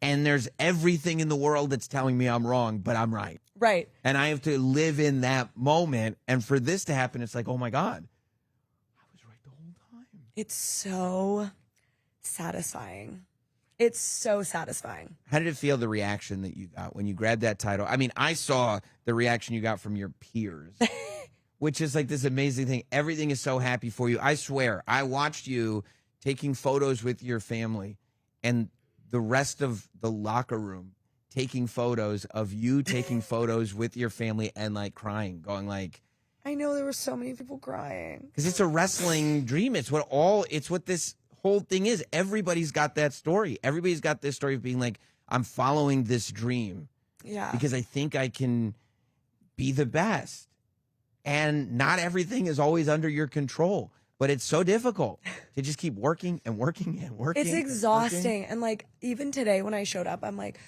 And there's everything in the world that's telling me I'm wrong, but I'm right. Right. And I have to live in that moment. And for this to happen, it's like, oh my God, I was right the whole time. It's so satisfying. It's so satisfying. How did it feel, the reaction that you got when you grabbed that title? I mean, I saw the reaction you got from your peers, which is like this amazing thing. Everything is so happy for you. I swear, I watched you taking photos with your family and the rest of the locker room taking photos of you taking photos with your family and like crying, going like, I know there were so many people crying. because it's a wrestling dream. It's what this whole thing is. Everybody's got that story. Everybody's got this story of being like, I'm following this dream Yeah. because I think I can be the best. And not everything is always under your control, but it's so difficult to just keep working and working and working. It's and exhausting. working. And like, even today when I showed up, I'm like,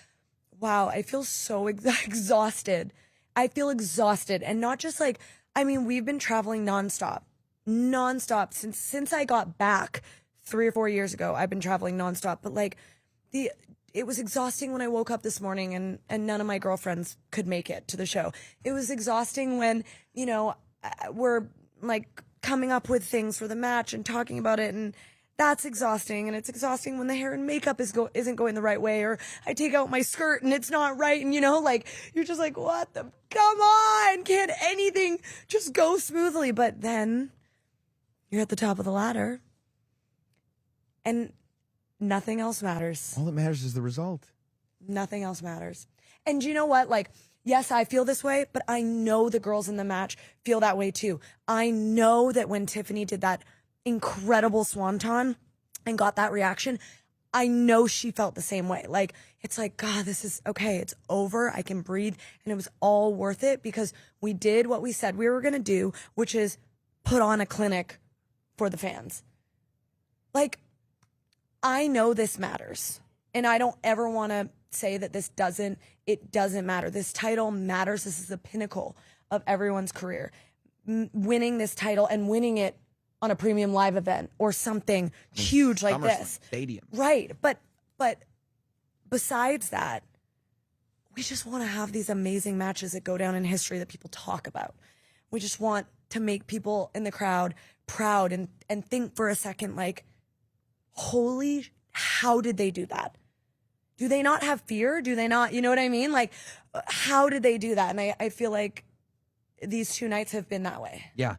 wow, I feel so exhausted. I feel exhausted. And not just like, I mean, we've been traveling nonstop since I got back 3 or 4 years ago. I've been traveling nonstop, but like it was exhausting when I woke up this morning and none of my girlfriends could make it to the show. It was exhausting when, you know, we're like coming up with things for the match and talking about it, and that's exhausting. And it's exhausting when the hair and makeup isn't going the right way, or I take out my skirt and it's not right, and you know, like you're just like, what the, come on, can't anything just go smoothly? But then you're at the top of the ladder and nothing else matters. All that matters is the result. Nothing else matters. And you know what? Like, yes, I feel this way, but I know the girls in the match feel that way too. I know that when Tiffany did that incredible swanton and got that reaction, I know she felt the same way. Like, it's like, God, this is okay. It's over. I can breathe. And it was all worth it because we did what we said we were going to do, which is put on a clinic for the fans. Like, I know this matters. And I don't ever want to say that it doesn't matter. This title matters. This is the pinnacle of everyone's career. Winning this title and winning it on a premium live event or something huge like this. Stadium. Right. But besides that, we just want to have these amazing matches that go down in history that people talk about. We just want to make people in the crowd proud and think for a second, like, holy, how did they do that? Do they not have fear? Do they not, you know what I mean? Like, how did they do that? And I feel like these 2 nights have been that way. Yeah.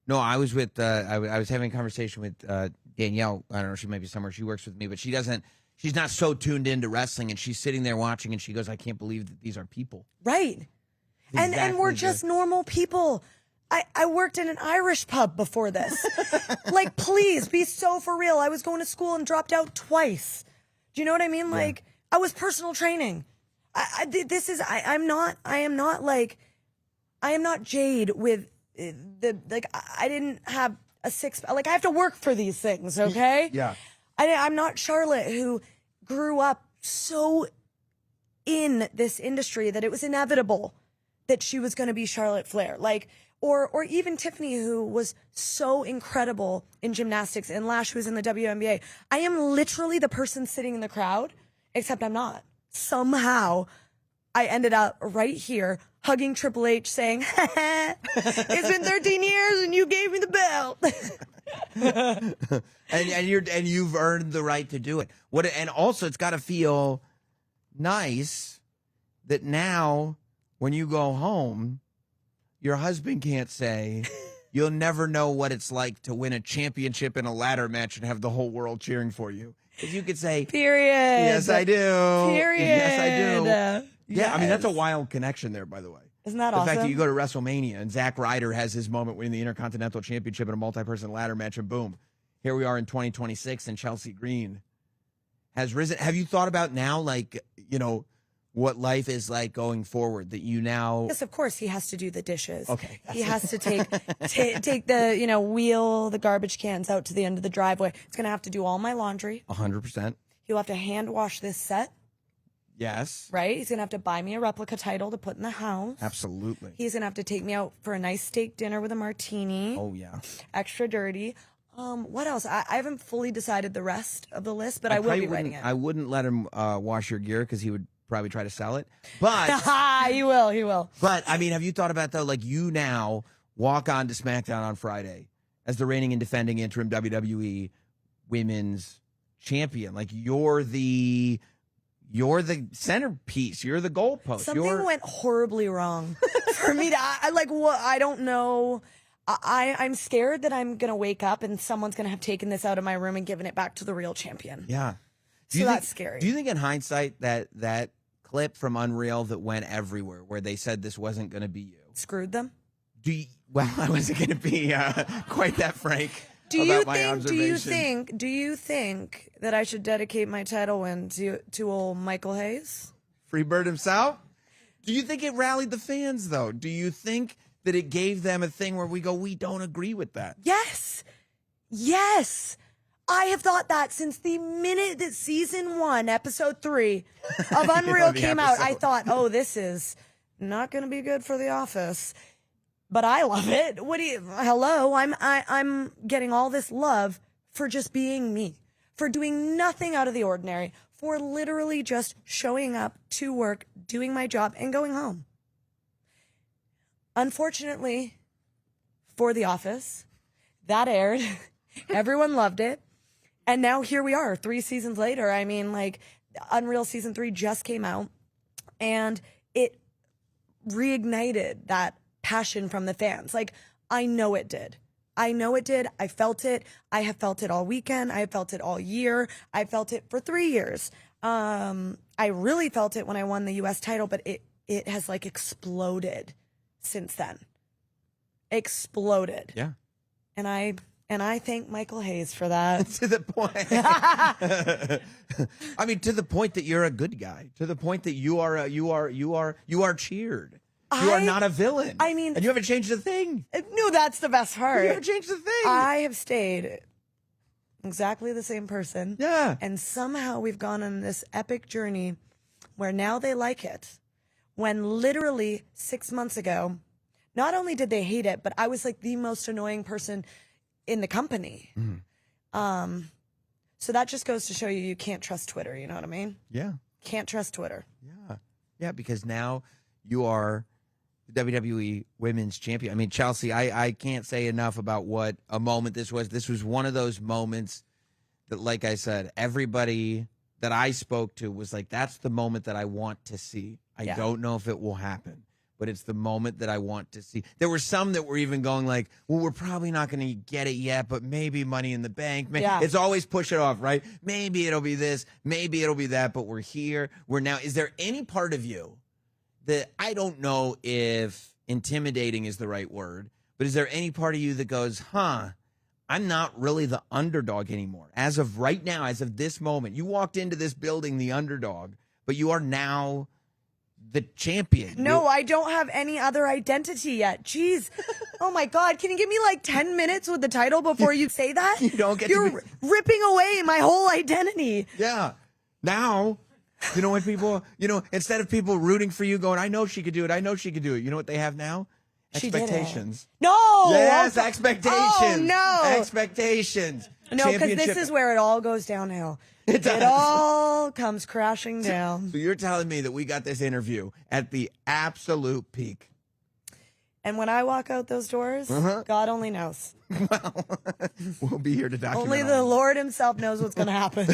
No, I was with, I was having a conversation with Danielle. I don't know, she might be somewhere. She works with me, but she's not so tuned into wrestling, and she's sitting there watching, and she goes, I can't believe that these are people. Right. And we're just normal people. I worked in an Irish pub before this. Like, please be so for real. I was going to school and dropped out twice. Do you know what I mean? Like, I was personal training. I am not Jade with I didn't have a I have to work for these things, okay? Yeah. I'm not Charlotte, who grew up so in this industry that it was inevitable that she was going to be Charlotte Flair. Like, or even Tiffany, who was so incredible in gymnastics, and Lash, who's in the WNBA. I am literally the person sitting in the crowd, except I'm not. Somehow, I ended up right here hugging Triple H, saying, "It's been 13 years, and you gave me the belt." and you've earned the right to do it. And also, it's got to feel nice that now, when you go home, your husband can't say, "You'll never know what it's like to win a championship in a ladder match and have the whole world cheering for you." Because you could say, "Period. Yes, I do. Period. Yes, I do." Yeah, I mean, that's a Yes. wild connection there, by the way. Isn't that The awesome? fact that you go to WrestleMania and Zack Ryder has his moment winning the Intercontinental Championship in a multi-person ladder match, and boom, here we are in 2026, and Chelsea Green has risen. Have you thought about now, like, you know, what life is like going forward? That you now, Yes, of course, he has to do the dishes. Okay. He has to take the, wheel the garbage cans out to the end of the driveway. He's going to have to do all my laundry. 100%. He'll have to hand wash this set, Yes, right? He's going to have to buy me a replica title to put in the house. absolutely. He's going to have to take me out for a nice steak dinner with a martini. Oh yeah. Extra dirty. What else? I haven't fully decided the rest of the list, but I will be writing it. I wouldn't let him wash your gear because he would probably try to sell it. But He will. But, I mean, have you thought about, though, like, you now walk on to SmackDown on Friday as the reigning and defending interim WWE Women's Champion. Like, you're the centerpiece. You're the goalpost. Something went horribly wrong for me to, I don't know. I'm scared that I'm going to wake up and someone's going to have taken this out of my room and given it back to the real champion. Yeah. So that's scary. Do you think in hindsight that clip from Unreal that went everywhere where they said this wasn't going to be you? Screwed them? Well, I wasn't going to be quite that frank Do about you my think? observation. Do you think that I should dedicate my title win to old Michael Hayes? Freebird himself? Do you think it rallied the fans, though? Do you think that it gave them a thing where we go, we don't agree with that? Yes. I have thought that since the minute that season 1, episode 3 of Unreal the came out. I episode. thought, oh, this is not going to be good for The Office. But I love it. Hello, I'm getting all this love for just being me, for doing nothing out of the ordinary, for literally just showing up to work, doing my job, and going home. Unfortunately, for The Office, that aired. Everyone loved it. And now here we are, 3 seasons later. I mean, like, Unreal Season 3 just came out, and it reignited that passion from the fans. Like, I know it did. I know it did. I felt it. I have felt it all weekend. I have felt it all year. I felt it for 3 years. I really felt it when I won the U.S. title, but it has like exploded since then. Exploded. Yeah. And I thank Michael Hayes for that. To the point. I mean, to the point that you're a good guy. To the point that you are cheered. You are not a villain. I mean, and you haven't changed a thing. No, that's the best part. You haven't changed a thing. I have stayed exactly the same person. Yeah. And somehow we've gone on this epic journey where now they like it. When literally 6 months ago, not only did they hate it, but I was like the most annoying person in the company. So that just goes to show you can't trust Twitter. You know what I mean? Yeah. Can't trust Twitter. Yeah. Yeah, because now you are the WWE Women's Champion. I mean, Chelsea, I can't say enough about what a moment this was. This was one of those moments that, like I said, everybody that I spoke to was like, that's the moment that I want to see. I don't know if it will happen, but it's the moment that I want to see. There were some that were even going like, well, we're probably not going to get it yet, but maybe Money in the Bank. It's always push it off, right? Maybe it'll be this, maybe it'll be that, but we're here. We're now. Is there any part of you that, I don't know if intimidating is the right word, but is there any part of you that goes, I'm not really the underdog anymore? As of right now, as of this moment, you walked into this building the underdog, but you are now the champion. No, I don't have any other identity yet. Jeez. Oh my God. Can you give me like 10 minutes with the title before you say that? You don't get You're ripping away my whole identity. Yeah. Now, you know, when people, instead of people rooting for you going, I know she could do it, I know she could do it. You know what they have now? She did it. Expectations. No. Yes, expectations. Oh, no. Expectations. No, because this is where it all goes downhill. It does. It all comes crashing down. So you're telling me that we got this interview at the absolute peak. And when I walk out those doors, God only knows. Well, we'll be here to document Only all the this. Lord himself knows what's going to happen.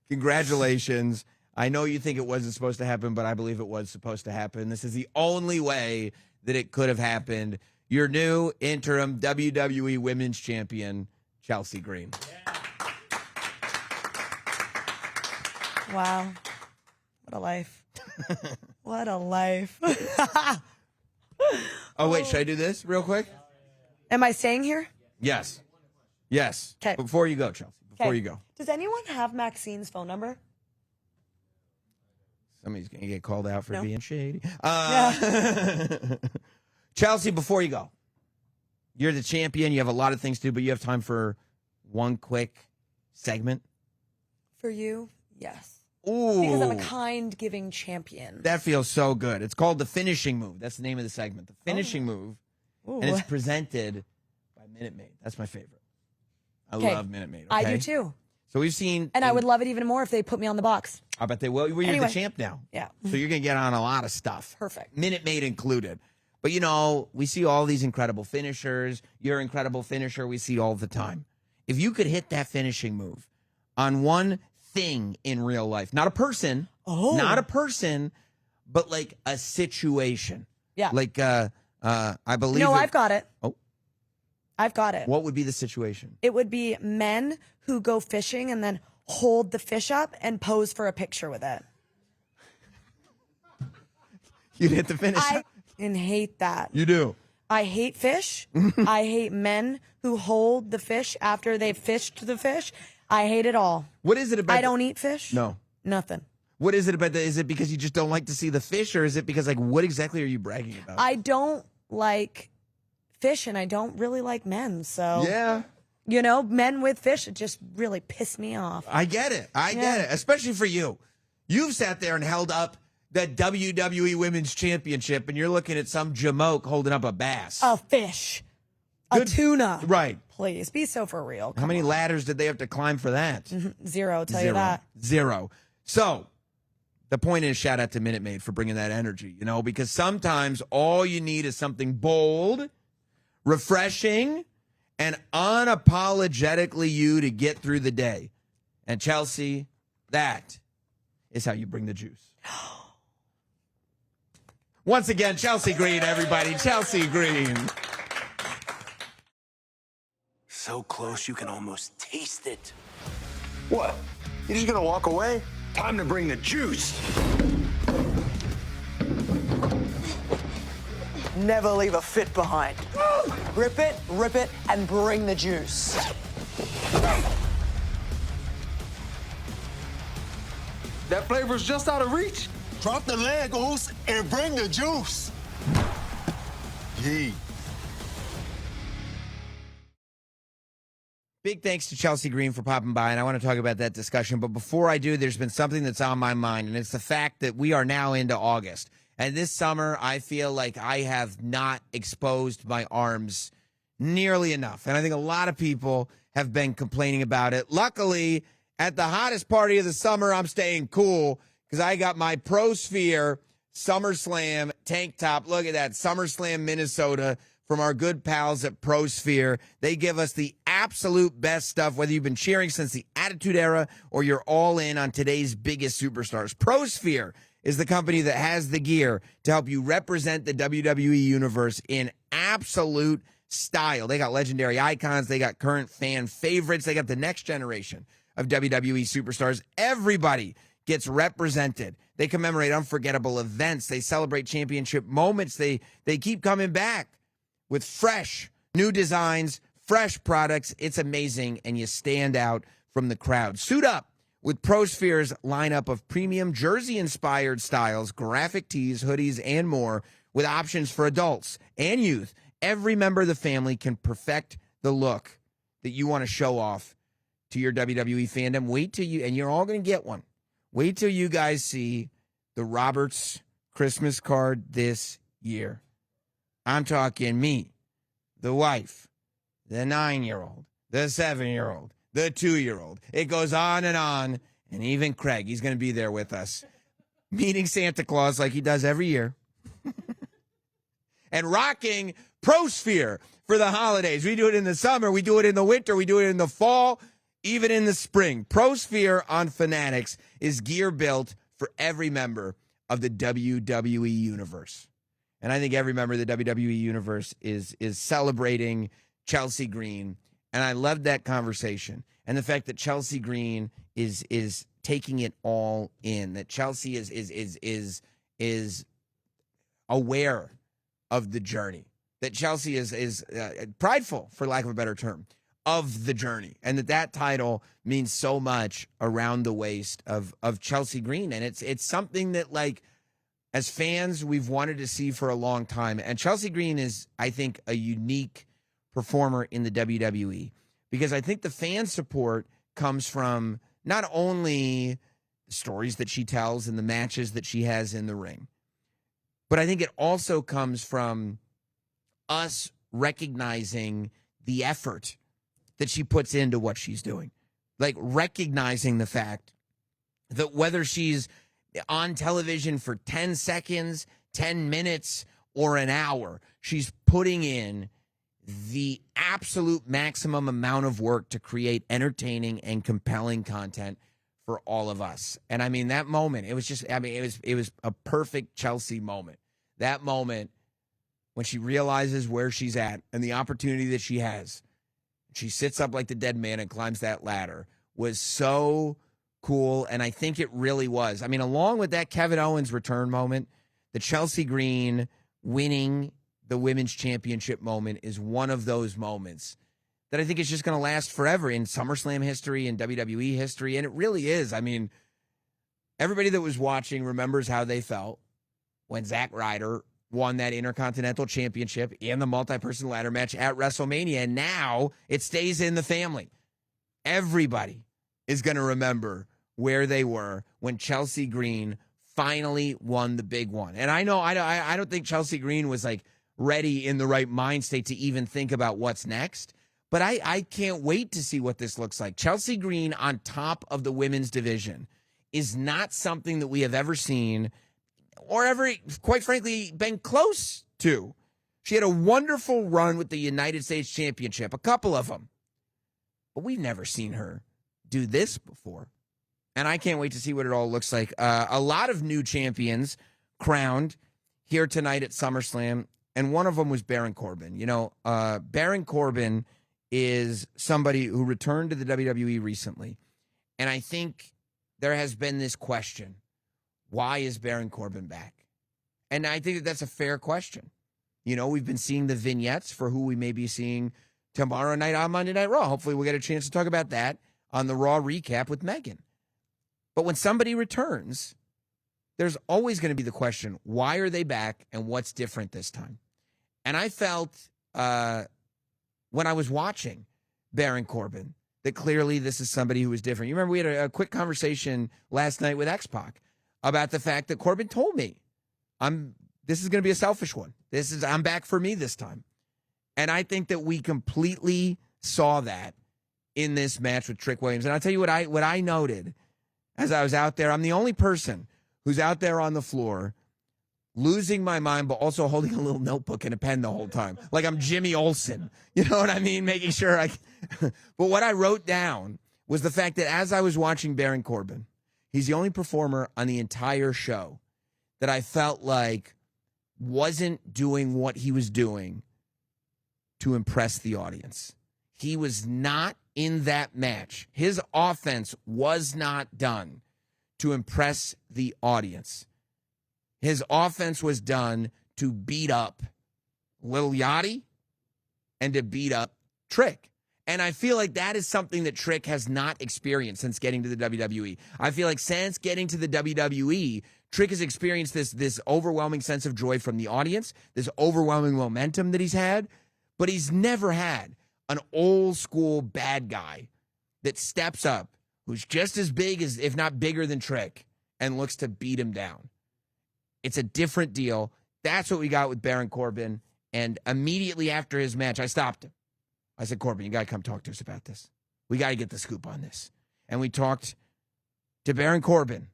Congratulations. I know you think it wasn't supposed to happen, but I believe it was supposed to happen. This is the only way that it could have happened. Your new interim WWE Women's Champion, Chelsea Green. Wow. What a life. What a life. Oh, wait, should I do this real quick? Am I staying here? Yes. Yes. 'Kay. Before you go, Chelsea. Before you go. Does anyone have Maxine's phone number? Somebody's going to get called out for No. being shady. Chelsea, before you go, you're the champion. You have a lot of things to do, but you have time for one quick segment. For you, yes. Ooh. Because I'm a kind, giving champion. That feels so good. It's called The Finishing Move. That's the name of the segment. The Finishing Move. Ooh. And it's presented by Minute Maid. That's my favorite. I Okay. love Minute Maid. I okay? do too. So we've seen. And I would love it even more if they put me on the box. I bet they will. Well, you're Anyway. the champ now. Yeah. So you're going to get on a lot of stuff. Perfect. Minute Maid included. But, we see all these incredible finishers. Your incredible finisher we see all the time. If you could hit that finishing move on one thing in real life, not a person, but like a situation. Yeah. Like, I believe. No, I've got it. Oh. I've got it. What would be the situation? It would be men who go fishing and then hold the fish up and pose for a picture with it. You'd hit the finish. I hate that. You do. I hate fish. I hate men who hold the fish after they've fished the fish. I hate it all. What is it about? I don't eat fish. No. Nothing. What is it about that? Is it because you just don't like to see the fish, or is it because, like, what exactly are you bragging about? I don't like fish and I don't really like men. So, Yeah. Men with fish, it just really pissed me off. I get it. I get it. Especially for you. You've sat there and held up the WWE Women's Championship, and you're looking at some jamoke holding up a bass. A fish. A tuna. Right. Please, be so for real. How many ladders did they have to climb for that? Zero, tell you that. Zero. So, the point is, shout out to Minute Maid for bringing that energy, because sometimes all you need is something bold, refreshing, and unapologetically you to get through the day. And Chelsea, that is how you bring the juice. Once again, Chelsea Green, everybody. Chelsea Green. So close you can almost taste it. What? You just gonna walk away? Time to bring the juice. Never leave a fit behind. Rip it, and bring the juice. That flavor's just out of reach. Drop the leg, Oos, and bring the juice. Yee. Big thanks to Chelsea Green for popping by, and I want to talk about that discussion. But before I do, there's been something that's on my mind, and it's the fact that we are now into August. And this summer, I feel like I have not exposed my arms nearly enough. And I think a lot of people have been complaining about it. Luckily, at the hottest party of the summer, I'm staying cool because I got my ProSphere SummerSlam tank top. Look at that, SummerSlam Minnesota from our good pals at ProSphere. They give us the absolute best stuff, whether you've been cheering since the Attitude Era or you're all in on today's biggest superstars. ProSphere is the company that has the gear to help you represent the WWE Universe in absolute style. They got legendary icons. They got current fan favorites. They got the next generation of WWE superstars. Everybody gets represented. They commemorate unforgettable events. They celebrate championship moments. They keep coming back with fresh new designs, fresh products. It's amazing, and you stand out from the crowd. Suit up with ProSphere's lineup of premium jersey-inspired styles, graphic tees, hoodies, and more, with options for adults and youth. Every member of the family can perfect the look that you want to show off to your WWE fandom. Wait till you, and you're all going to get one. Wait till you guys see the Roberts Christmas card this year. I'm talking me, the wife, the 9-year-old, the 7-year-old, the 2-year-old. It goes on. And even Craig, he's going to be there with us, meeting Santa Claus like he does every year. And rocking ProSphere for the holidays. We do it in the summer. We do it in the winter. We do it in the fall, even in the spring. ProSphere on Fanatics is gear built for every member of the WWE Universe. And I think every member of the WWE Universe is celebrating Chelsea Green. And I love that conversation. And the fact that Chelsea Green is taking it all in, that Chelsea is aware of the journey, that Chelsea is prideful, for lack of a better term, of the journey, and that title means so much around the waist of Chelsea Green. And it's something that, like, as fans, we've wanted to see for a long time. And Chelsea Green is, I think, a unique performer in the WWE, because I think the fan support comes from not only the stories that she tells and the matches that she has in the ring, but I think it also comes from us recognizing the effort that she puts into what she's doing. Like, recognizing the fact that whether she's on television for 10 seconds, 10 minutes, or an hour, she's putting in the absolute maximum amount of work to create entertaining and compelling content for all of us. And I mean, that moment, it was just, I mean, it was a perfect Chelsea moment. That moment when she realizes where she's at and the opportunity that she has, she sits up like the dead man and climbs that ladder, was so cool. And I think it really was. I mean, along with that Kevin Owens return moment, the Chelsea Green winning the women's championship moment is one of those moments that I think is just going to last forever in SummerSlam history and WWE history. And it really is. I mean, everybody that was watching remembers how they felt when Zack Ryder won that Intercontinental Championship in the multi-person ladder match at WrestleMania. And now it stays in the family. Everybody is going to remember where they were when Chelsea Green finally won the big one. And I know I don't think Chelsea Green was like ready in the right mind state to even think about what's next. But I can't wait to see what this looks like. Chelsea Green on top of the women's division is not something that we have ever seen or ever, quite frankly, been close to. She had a wonderful run with the United States Championship, a couple of them. But we've never seen her do this before. And I can't wait to see what it all looks like. A lot of new champions crowned here tonight at SummerSlam, and one of them was Baron Corbin. You know, Baron Corbin is somebody who returned to the WWE recently. And I think there has been this question, why is Baron Corbin back? And I think that that's a fair question. You know, we've been seeing the vignettes for who we may be seeing tomorrow night on Monday Night Raw. Hopefully we'll get a chance to talk about that on the Raw recap with Megan. But when somebody returns, there's always going to be the question, why are they back and what's different this time? And I felt when I was watching Baron Corbin that clearly this is somebody who was different. You remember we had a quick conversation last night with X-Pac about the fact that Corbin told me, this is going to be a selfish one. I'm back for me this time. And I think that we completely saw that in this match with Trick Williams. And I'll tell you what I noted as I was out there. I'm the only person who's out there on the floor losing my mind, but also holding a little notebook and a pen the whole time. Like I'm Jimmy Olsen. You know what I mean? Making sure but what I wrote down was the fact that as I was watching Baron Corbin, he's the only performer on the entire show that I felt like wasn't doing what he was doing to impress the audience. He was not in that match. His offense was not done to impress the audience. His offense was done to beat up Lil Yachty and to beat up Trick. And I feel like that is something that Trick has not experienced since getting to the WWE. I feel like since getting to the WWE, Trick has experienced this overwhelming sense of joy from the audience, this overwhelming momentum that he's had, but he's never had an old school bad guy that steps up, who's just as big as, if not bigger than Trick, and looks to beat him down. It's a different deal. That's what we got with Baron Corbin. And immediately after his match, I stopped him. I said, Corbin, you got to come talk to us about this. We got to get the scoop on this. And we talked to Baron Corbin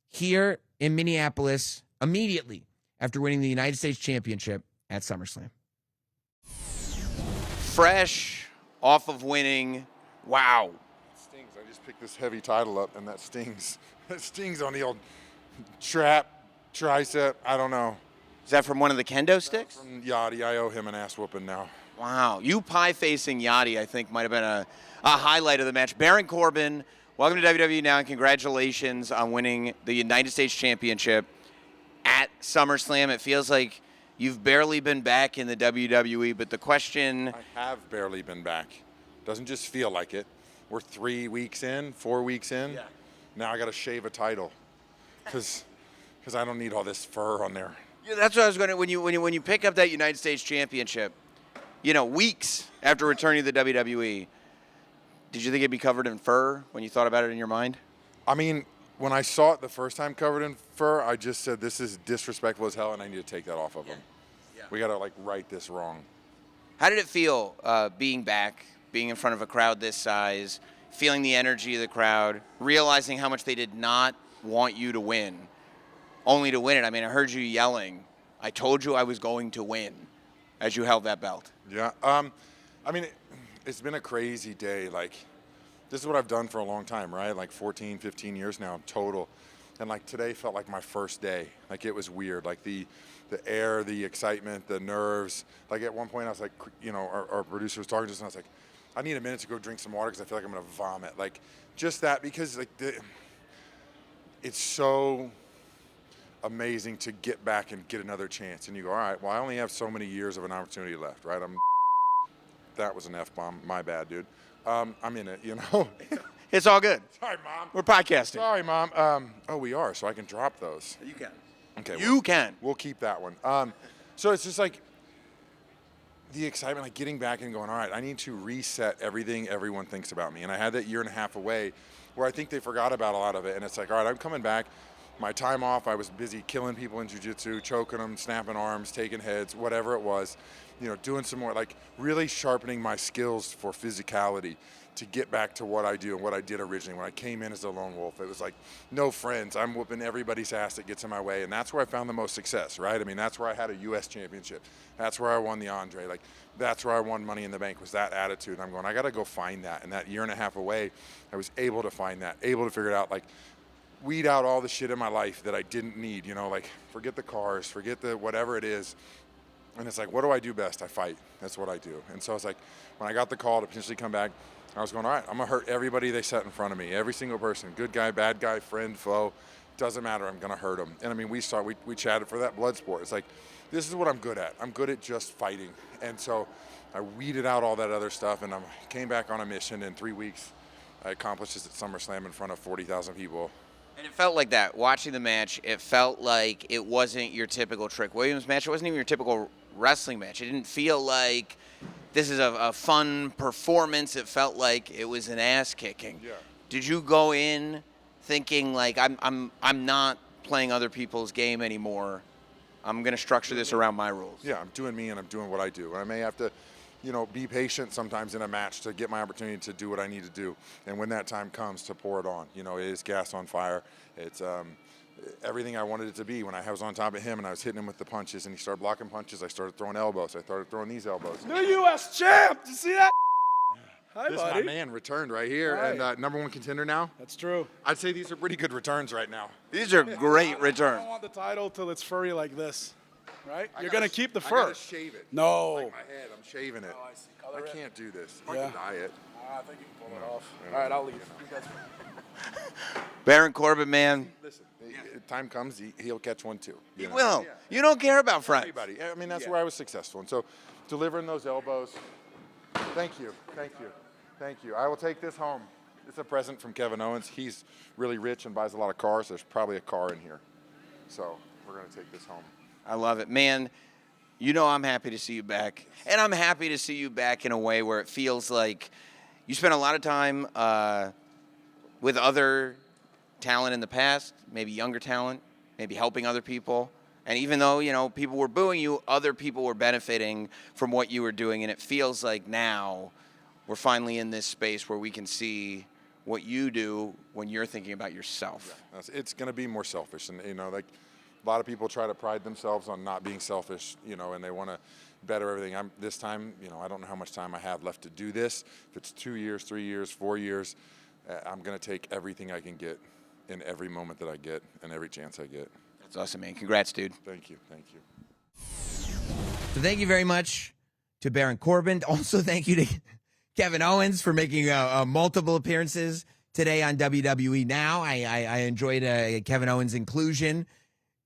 here in Minneapolis immediately after winning the United States Championship at SummerSlam. Fresh off of winning. Wow. It stings. I just picked this heavy title up, and that stings. It stings on the old trap, tricep. I don't know. Is that from one of the kendo sticks? From Yachty. I owe him an ass whooping now. Wow. You pie-facing Yachty, I think, might have been a highlight of the match. Baron Corbin, welcome to WWE now, and congratulations on winning the United States Championship at SummerSlam. It feels like you've barely been back in the WWE, but the question... I have barely been back. Doesn't just feel like it. We're 3 weeks in, 4 weeks in. Yeah. Now I got to shave a title because I don't need all this fur on there. Yeah, that's what I was going to... When you pick up that United States Championship, you know, weeks after returning to the WWE, did you think it'd be covered in fur when you thought about it in your mind? I mean, when I saw it the first time covered in fur, I just said, this is disrespectful as hell, and I need to take that off of him. Yeah. We got to, right this wrong. How did it feel being back, being in front of a crowd this size, feeling the energy of the crowd, realizing how much they did not want you to win, only to win it? I mean, I heard you yelling, I told you I was going to win, as you held that belt. Yeah. I mean, it's been a crazy day. This is what I've done for a long time, right? 14, 15 years now total. And today felt like my first day. It was weird. The air, the excitement, the nerves. At one point I was our producer was talking to us and I was like, I need a minute to go drink some water because I feel like I'm going to vomit. Just that because it's so amazing to get back and get another chance. And you go, all right, well, I only have so many years of an opportunity left, right? That was an F-bomb. My bad, dude. I'm in it, you know. It's all good. Sorry, Mom. We're podcasting. Sorry, Mom. We are, so I can drop those. You can. Okay. You can. We'll keep that one. So it's just the excitement, getting back and going, all right, I need to reset everything everyone thinks about me. And I had that year and a half away where I think they forgot about a lot of it. And it's all right, I'm coming back. My time off, I was busy killing people in jiu-jitsu, choking them, snapping arms, taking heads, whatever it was, doing some more, really sharpening my skills for physicality to get back to what I do and what I did originally. When I came in as a lone wolf, it was no friends. I'm whooping everybody's ass that gets in my way, and that's where I found the most success, right? I mean, that's where I had a U.S. championship. That's where I won the Andre. That's where I won Money in the Bank, was that attitude. And I'm going, I got to go find that. And that year and a half away, I was able to find that, able to figure it out, weed out all the shit in my life that I didn't need, forget the cars, forget the whatever it is, And it's like, what do I do best? I fight. That's what I do. And so it's like, when I got the call to potentially come back, I was going, all right, I'm going to hurt everybody they set in front of me, every single person, good guy, bad guy, friend, foe, doesn't matter, I'm going to hurt them. And I mean, we chatted for that blood sport. It's like, this is what I'm good at. I'm good at just fighting. And so I weeded out all that other stuff, and I came back on a mission. In 3 weeks, I accomplished this at SummerSlam in front of 40,000 people. And it felt like that. Watching the match, it felt like it wasn't your typical Trick Williams match. It wasn't even your typical wrestling match. It didn't feel like this is a fun performance. It felt like it was an ass kicking. Yeah. Did you go in thinking like I'm not playing other people's game anymore? I'm going to structure this around my rules. Yeah, I'm doing me and I'm doing what I do. And I may have to, be patient sometimes in a match to get my opportunity to do what I need to do. And when that time comes, to pour it on. It is gas on fire. It's everything I wanted it to be. When I was on top of him and I was hitting him with the punches and he started blocking punches, I started throwing elbows. I started throwing these elbows. New U.S. champ. Did you see that? Hi, This buddy. my man returned right here, Hi. and #1 contender now. That's true. I'd say these are pretty good returns right now. These are great I returns. don't want the title till it's furry like this, right? You're gotta going to keep the I fur. gotta shave it. No. Like my head, I'm shaving it. Oh, I see. Color it. can't do this. Yeah. I can dye it. I think you can pull it off. All right, I'll leave. You guys- Baron Corbin, man, Listen, time comes, he'll catch one too. he know? will. You don't care about friends. Everybody. I mean, that's where I was successful. And so, delivering those elbows. Thank you. Thank you. Thank you. I will take this home. It's a present from Kevin Owens. He's really rich and buys a lot of cars. There's probably a car in here. So we're going to take this home. I love it. Man, I'm happy to see you back. And I'm happy to see you back in a way where it feels like you spent a lot of time with other talent in the past, maybe younger talent, maybe helping other people. And even though, people were booing you, other people were benefiting from what you were doing. And it feels like now we're finally in this space where we can see what you do when you're thinking about yourself. It's going to be more selfish. And, like a lot of people try to pride themselves on not being selfish, and they want to better everything. This time, I don't know how much time I have left to do this. If it's 2 years, 3 years, 4 years, I'm going to take everything I can get in every moment that I get and every chance I get. That's awesome, man. Congrats, dude. Thank you. Thank you. So thank you very much to Baron Corbin. Also, thank you to Kevin Owens for making multiple appearances today on WWE Now. I enjoyed Kevin Owens' inclusion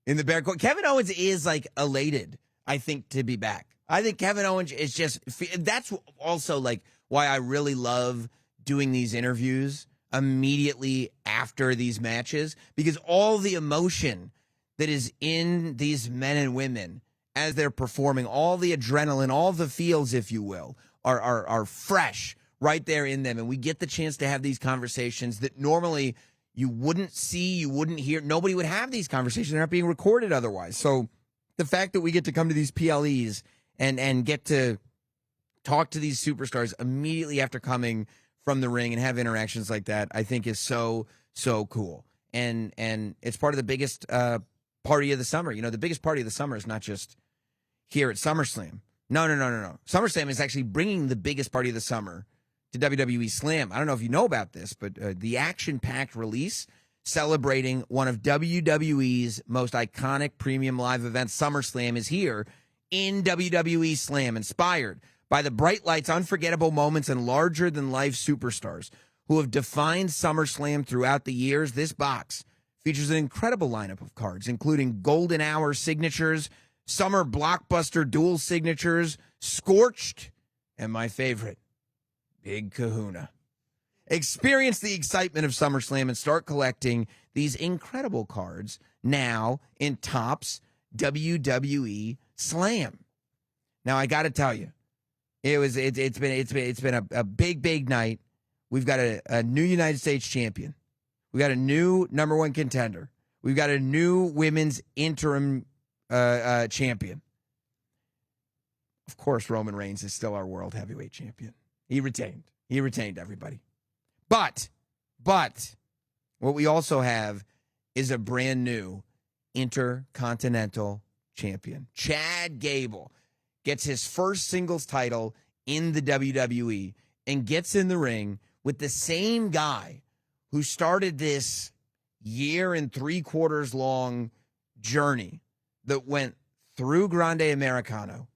in the Baron Corbin. Kevin Owens is like elated, I think, to be back. I think Kevin Owens is just, that's also like why I really love doing these interviews immediately after these matches, because all the emotion that is in these men and women as they're performing, all the adrenaline, all the feels, if you will, are fresh right there in them. And we get the chance to have these conversations that normally you wouldn't see, you wouldn't hear. Nobody would have these conversations. They're not being recorded otherwise. So the fact that we get to come to these PLEs and get to talk to these superstars immediately after coming from the ring and have interactions like that, I think is so, so cool. And it's part of the biggest party of the summer. The biggest party of the summer is not just here at SummerSlam. No. SummerSlam is actually bringing the biggest party of the summer to WWE Slam. I don't know if you know about this, but the action-packed release celebrating one of WWE's most iconic premium live events, SummerSlam, is here in WWE Slam, inspired by the bright lights, unforgettable moments, and larger-than-life superstars who have defined SummerSlam throughout the years. This box features an incredible lineup of cards, including Golden Hour signatures, Summer Blockbuster dual signatures, Scorched, and my favorite, Big Kahuna. Experience the excitement of SummerSlam and start collecting these incredible cards now in Topps WWE Slam. Now, I got to tell you, it's been a big night. We've got a new United States champion. We got a new #1 contender. We've got a new women's interim champion. Of course, Roman Reigns is still our world heavyweight champion. He retained everybody. But what we also have is a brand new Intercontinental champion. Chad Gable gets his first singles title in the WWE and gets in the ring with the same guy who started this 1.75 year long journey that went through Grande Americano,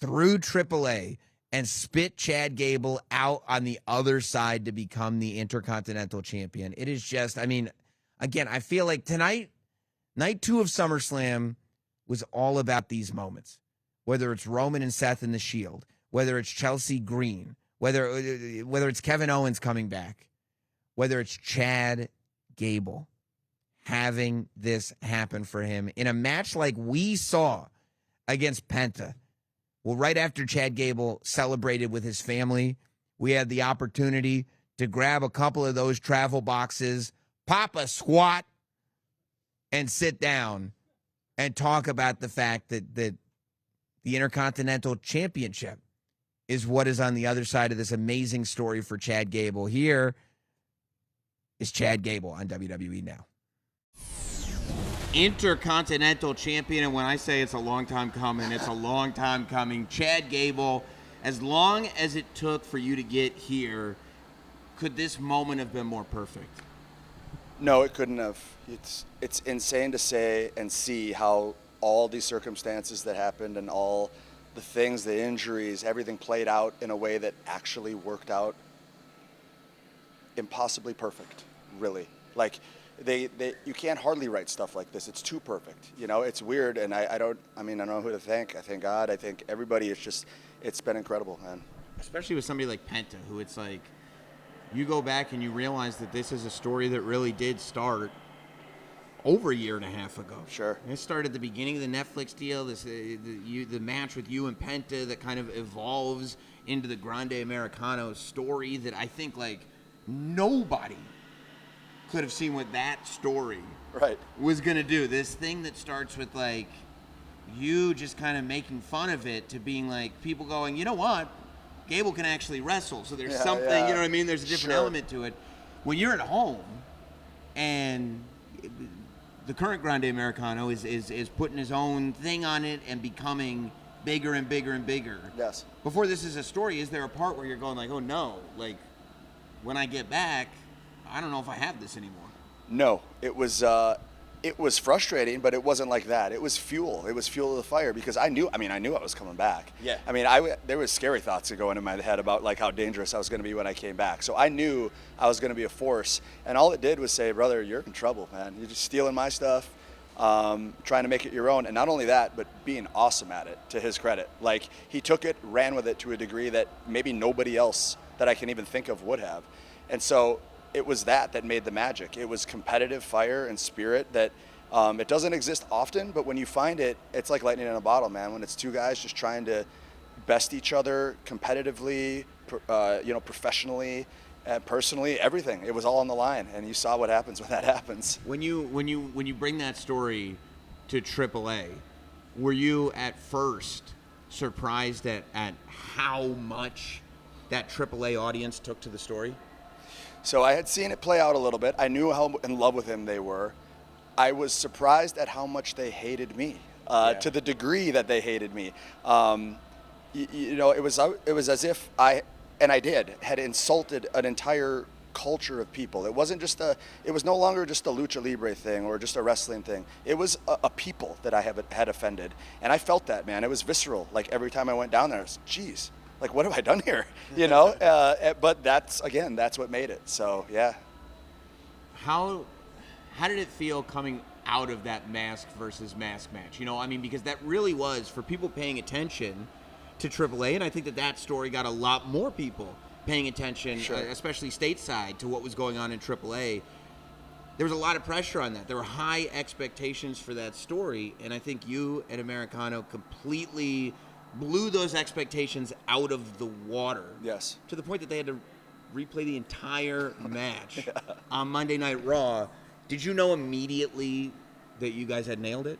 through AAA and spit Chad Gable out on the other side to become the Intercontinental Champion. It is just, I mean, again, I feel like tonight, night 2 of SummerSlam was all about these moments. Whether it's Roman and Seth in the Shield, whether it's Chelsea Green, whether it's Kevin Owens coming back, whether it's Chad Gable having this happen for him in a match like we saw against Penta. Well, right after Chad Gable celebrated with his family, we had the opportunity to grab a couple of those travel boxes, pop a squat, and sit down and talk about the fact that the Intercontinental Championship is what is on the other side of this amazing story for Chad Gable. Here is Chad Gable on WWE Now. Intercontinental Champion, and when I say it's a long time coming, it's a long time coming. Chad Gable, as long as it took for you to get here, could this moment have been more perfect? No, it couldn't have. It's insane to say and see how all these circumstances that happened and all the things, the injuries, everything played out in a way that actually worked out impossibly perfect, really. Like, you can't hardly write stuff like this. It's too perfect. You know, it's weird, and I don't know who to thank. I thank God. I thank everybody. It's been incredible, man. Especially with somebody like Penta, who it's like, you go back and you realize that this is a story that really did start over a year and a half ago. Sure. It started at the beginning of the Netflix deal, the match with you and Penta that kind of evolves into the Grande Americano story that I think, like, nobody could have seen what that story was going to do. This thing that starts with, like, you just kind of making fun of it to being like, people going, you know what? Gable can actually wrestle. So there's something, you know what I mean? There's a different element to it. When you're at home and the current Grande Americano is putting his own thing on it and becoming bigger and bigger and bigger. Yes. Before this is a story, is there a part where you're going like, oh no, like when I get back, I don't know if I have this anymore? No, it was frustrating, but it wasn't like that. It was fuel. It was fuel to the fire because I knew I was coming back. Yeah. I mean, there was scary thoughts that go into my head about like how dangerous I was going to be when I came back. So I knew I was going to be a force, and all it did was say, brother, you're in trouble, man. You're just stealing my stuff, trying to make it your own. And not only that, but being awesome at it, to his credit. Like, he took it, ran with it to a degree that maybe nobody else that I can even think of would have. And so it was that made the magic. It was competitive fire and spirit that it doesn't exist often, but when you find it, it's like lightning in a bottle, man. When it's two guys just trying to best each other competitively, professionally, personally, everything. It was all on the line, and you saw what happens when that happens. When you bring that story to AAA, were you at first surprised at how much that AAA audience took to the story? So I had seen it play out a little bit. I knew how in love with him they were. I was surprised at how much they hated me, to the degree that they hated me. It was as if I had insulted an entire culture of people. It wasn't just it was no longer just a lucha libre thing or just a wrestling thing. It was a people that I had offended, and I felt that, man. It was visceral. Like, every time I went down there, I was, geez, like, what have I done here? You know. But that's what made it. So yeah. How did it feel coming out of that mask versus mask match? You know, I mean, because that really was, for people paying attention to AAA, and I think that story got a lot more people paying attention, especially stateside, to what was going on in AAA. There was a lot of pressure on that. There were high expectations for that story, and I think you and Americano completely blew those expectations out of the water. Yes. To the point that they had to replay the entire match on Monday Night Raw. Did you know immediately that you guys had nailed it?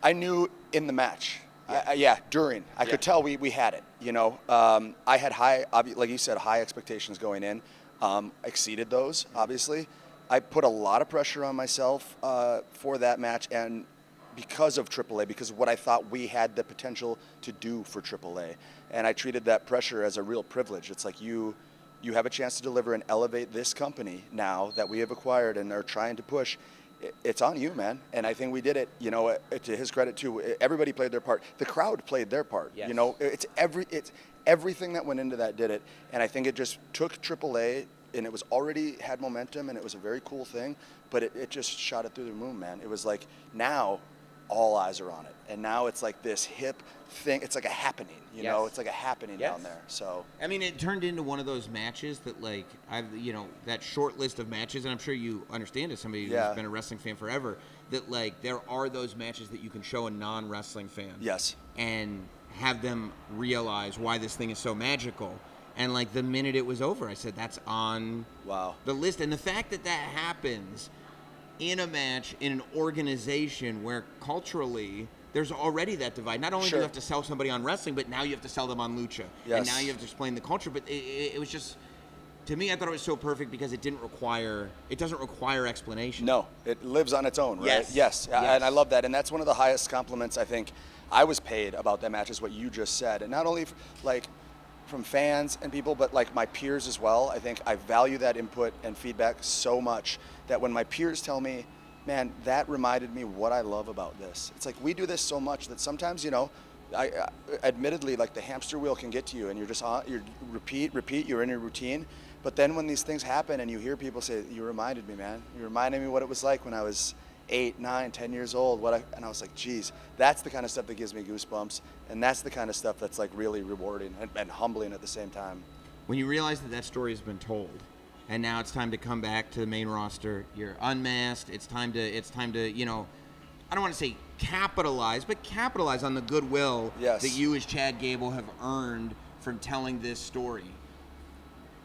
I knew in the match. During. I could tell we had it, you know. I had like you said, high expectations going in. Exceeded those, obviously. I put a lot of pressure on myself for that match, and because of AAA, because of what I thought we had the potential to do for AAA. And I treated that pressure as a real privilege. It's like you have a chance to deliver and elevate this company now that we have acquired and are trying to push it's on you, man. And I think we did it, you know, to his credit too. Everybody played their part. The crowd played their part. Yes. You know, it's everything that went into that did it. And I think it just took AAA, and it was already had momentum, and it was a very cool thing, but it just shot it through the moon, man. It was like, now all eyes are on it. And now it's like this hip thing. It's like a happening, you know? It's like a happening down there. So I mean, it turned into one of those matches that, like, that short list of matches, and I'm sure you understand as somebody who's been a wrestling fan forever, that, like, there are those matches that you can show a non-wrestling fan. Yes. And have them realize why this thing is so magical. And, like, the minute it was over, I said, that's on the list. And the fact that that happens in a match, in an organization where culturally there's already that divide. Not only do you have to sell somebody on wrestling, but now you have to sell them on lucha. Yes. And now you have to explain the culture. But it was just, to me, I thought it was so perfect because it doesn't require explanation. No, it lives on its own, right? Yes. Yes. And I love that. And that's one of the highest compliments I think I was paid about that match, is what you just said. And not only from fans and people, but like my peers as well. I think I value that input and feedback so much that when my peers tell me, man, that reminded me what I love about this. It's like we do this so much that sometimes, you know, I admittedly, like, the hamster wheel can get to you, and you're just you repeat, you're in your routine. But then when these things happen and you hear people say, you reminded me, man, you reminded me what it was like when I was 8, 9, 10 years old. And I was like, geez, that's the kind of stuff that gives me goosebumps, and that's the kind of stuff that's like really rewarding and humbling at the same time. When you realize that story has been told, and now it's time to come back to the main roster, you're unmasked. It's time to, you know, I don't want to say capitalize, but capitalize on the goodwill that you as Chad Gable have earned from telling this story.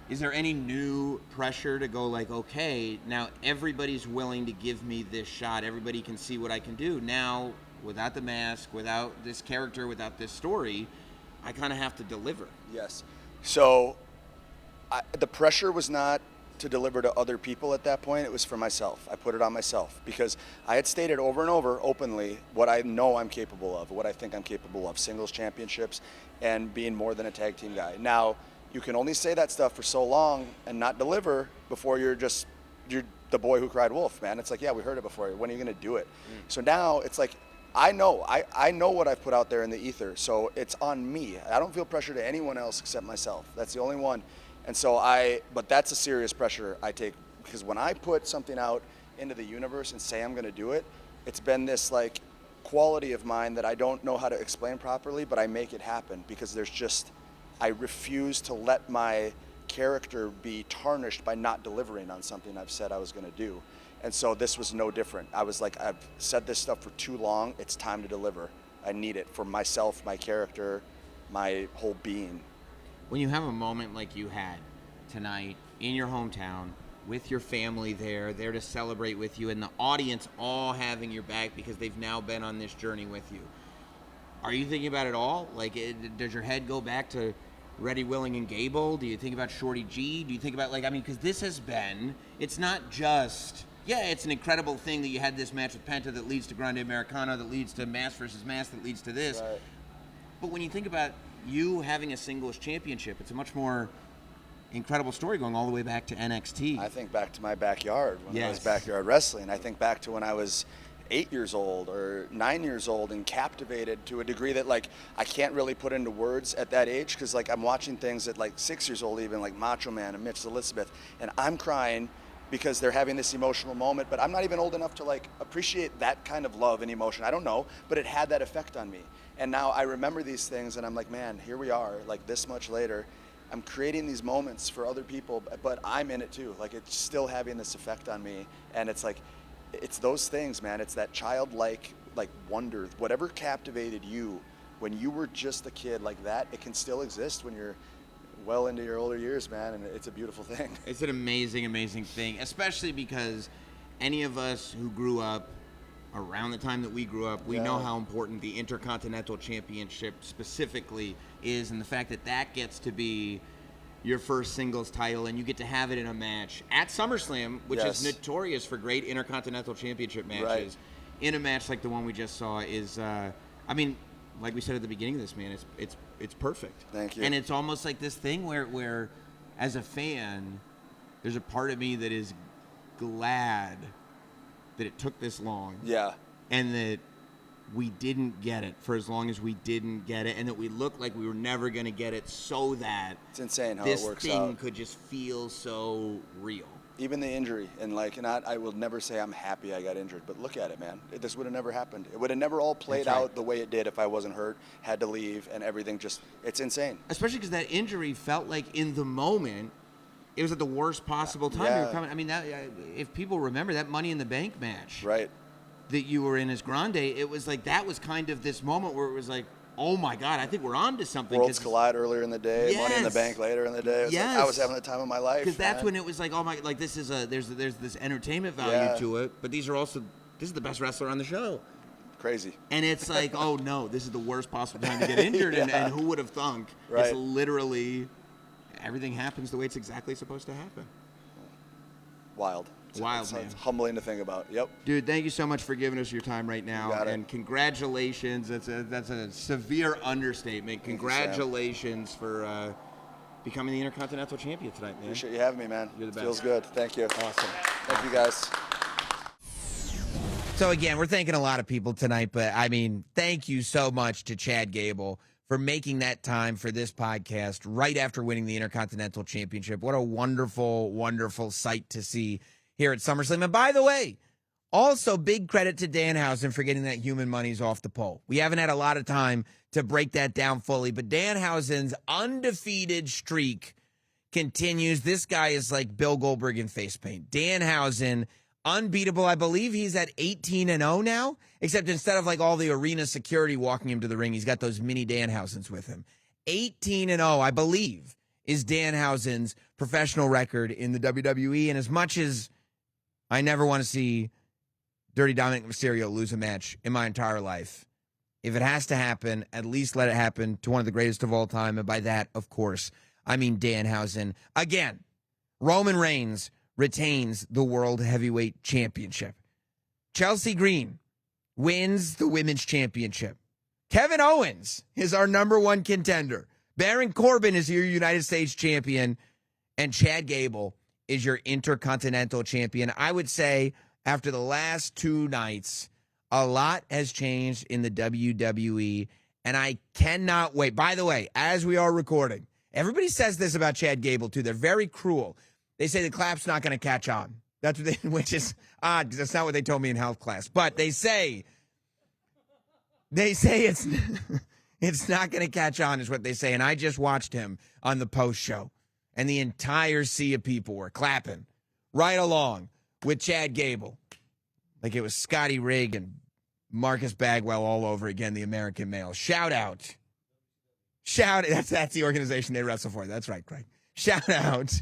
Is there any new pressure to go like, okay, now everybody's willing to give me this shot. Everybody can see what I can do. Now, without the mask, without this character, without this story, I kind of have to deliver. Yes. So the pressure was not to deliver to other people at that point. It was for myself. I put it on myself because I had stated over and over openly what I know I'm capable of, what I think I'm capable of, singles championships and being more than a tag team guy. Now, you can only say that stuff for so long and not deliver before you're the boy who cried wolf, man. It's like, yeah, we heard it before. When are you going to do it? So now it's like, I know what I've put out there in the ether. So it's on me. I don't feel pressure to anyone else except myself. That's the only one. And so but that's a serious pressure I take, because when I put something out into the universe and say I'm going to do it, it's been this like quality of mine that I don't know how to explain properly, but I make it happen because I refuse to let my character be tarnished by not delivering on something I've said I was going to do. And so this was no different. I was like, I've said this stuff for too long. It's time to deliver. I need it for myself, my character, my whole being. When you have a moment like you had tonight in your hometown with your family there to celebrate with you, and the audience all having your back because they've now been on this journey with you, are you thinking about it all? Like, does your head go back to Ready, Willing, and Gable? Do you think about Shorty G? Do you think about, because this has been, it's not just, it's an incredible thing that you had this match with Penta that leads to Grande Americana, that leads to Mask versus Mask, that leads to this. Right. But when you think about you having a singles championship, it's a much more incredible story going all the way back to NXT. I think back to my backyard when I was backyard wrestling. I think back to when I was 8 years old or 9 years old and captivated to a degree that I can't really put into words at that age, because I'm watching things at 6 years old, even like Macho Man and Mitch Elizabeth, and I'm crying because they're having this emotional moment, but I'm not even old enough to appreciate that kind of love and emotion. I don't know, but it had that effect on me. And now I remember these things and I'm like, man, here we are, this much later. I'm creating these moments for other people, but I'm in it too. It's still having this effect on me. And it's it's those things, man. It's that childlike, wonder. Whatever captivated you when you were just a kid like that, it can still exist when you're well into your older years, man. And it's a beautiful thing. It's an amazing, amazing thing, especially because any of us who grew up around the time that we grew up, we know how important the Intercontinental Championship specifically is, and the fact that that gets to be your first singles title and you get to have it in a match at SummerSlam, which is notorious for great Intercontinental Championship matches, in a match like the one we just saw is, like we said at the beginning of this, man, it's perfect. Thank you. And it's almost like this thing where as a fan, there's a part of me that is glad that it took this long. Yeah. And that we didn't get it for as long as we didn't get it, and that we looked like we were never going to get it, so that It's insane how this it works thing out. could just feel so real. Even the injury, and I will never say I'm happy I got injured, but look at it, man. This would have never happened. It would have never all played That's right. out the way it did if I wasn't hurt, had to leave, and everything just, it's insane. Especially because that injury felt like in the moment, it was at the worst possible time. Yeah. You were coming. I mean, if people remember that Money in the Bank match Right. that you were in as Grande, it was like that was kind of this moment where it was like, oh my God, I think we're on to something. Worlds Collide earlier in the day, Money in the Yes. Bank later in the day. It was like, I was having the time of my life. Because that's man. when it was like, oh my, like this is there's this entertainment value Yeah. to it, but this is the best wrestler on the show. Crazy. And it's like, oh no, this is the worst possible time to get injured, and who would have thunk? Right. It's literally, everything happens the way it's exactly supposed to happen. Wild. Wild, man. It's humbling to think about. Yep. Dude, thank you so much for giving us your time right now, You got it. and congratulations. That's a severe understatement. Thank you, Sam. Congratulations for becoming the Intercontinental Champion tonight, man. Appreciate you having me, man. You're the best. Feels good. Thank you. Awesome. Thank you, guys. So again, we're thanking a lot of people tonight, but I mean, thank you so much to Chad Gable for making that time for this podcast right after winning the Intercontinental Championship. What a wonderful, wonderful sight to see here at SummerSlam. And by the way, also big credit to Danhausen for getting that Human Money's off the pole. We haven't had a lot of time to break that down fully, but Danhausen's undefeated streak continues. This guy is like Bill Goldberg in face paint. Danhausen, unbeatable. I believe he's at 18-0 now, except instead of like all the arena security walking him to the ring, he's got those mini Danhausens with him. 18-0, I believe, is Danhausen's professional record in the WWE. And as much as I never want to see Dirty Dominic Mysterio lose a match in my entire life, if it has to happen, at least let it happen to one of the greatest of all time. And by that, of course, I mean Danhausen. Again, Roman Reigns retains the World Heavyweight Championship. Chelsea Green wins the Women's Championship. Kevin Owens is our number one contender. Baron Corbin is your United States champion. And Chad Gable is your Intercontinental champion. I would say after the last two nights, a lot has changed in the WWE, and I cannot wait. By the way, as we are recording, everybody says this about Chad Gable, too. They're very cruel. They say the clap's not going to catch on. That's what they, which is odd because that's not what they told me in health class. But they say it's it's not going to catch on is what they say. And I just watched him on the post show, and the entire sea of people were clapping right along with Chad Gable, like it was Scotty Rigg and Marcus Bagwell all over again. The American male. Shout out. That's the organization they wrestle for. That's right, Craig. Shout out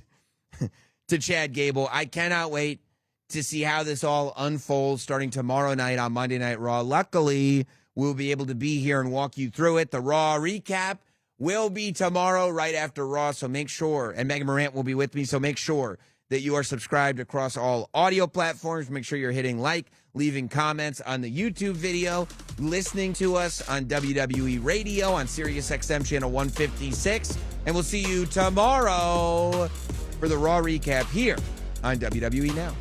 to Chad Gable. I cannot wait to see how this all unfolds starting tomorrow night on Monday Night Raw. Luckily, we'll be able to be here and walk you through it. The Raw recap will be tomorrow right after Raw, so make sure, and Megan Morant will be with me, so make sure that you are subscribed across all audio platforms. Make sure you're hitting like, leaving comments on the YouTube video, listening to us on WWE Radio on SiriusXM channel 156, and we'll see you tomorrow for the Raw recap here on WWE Now.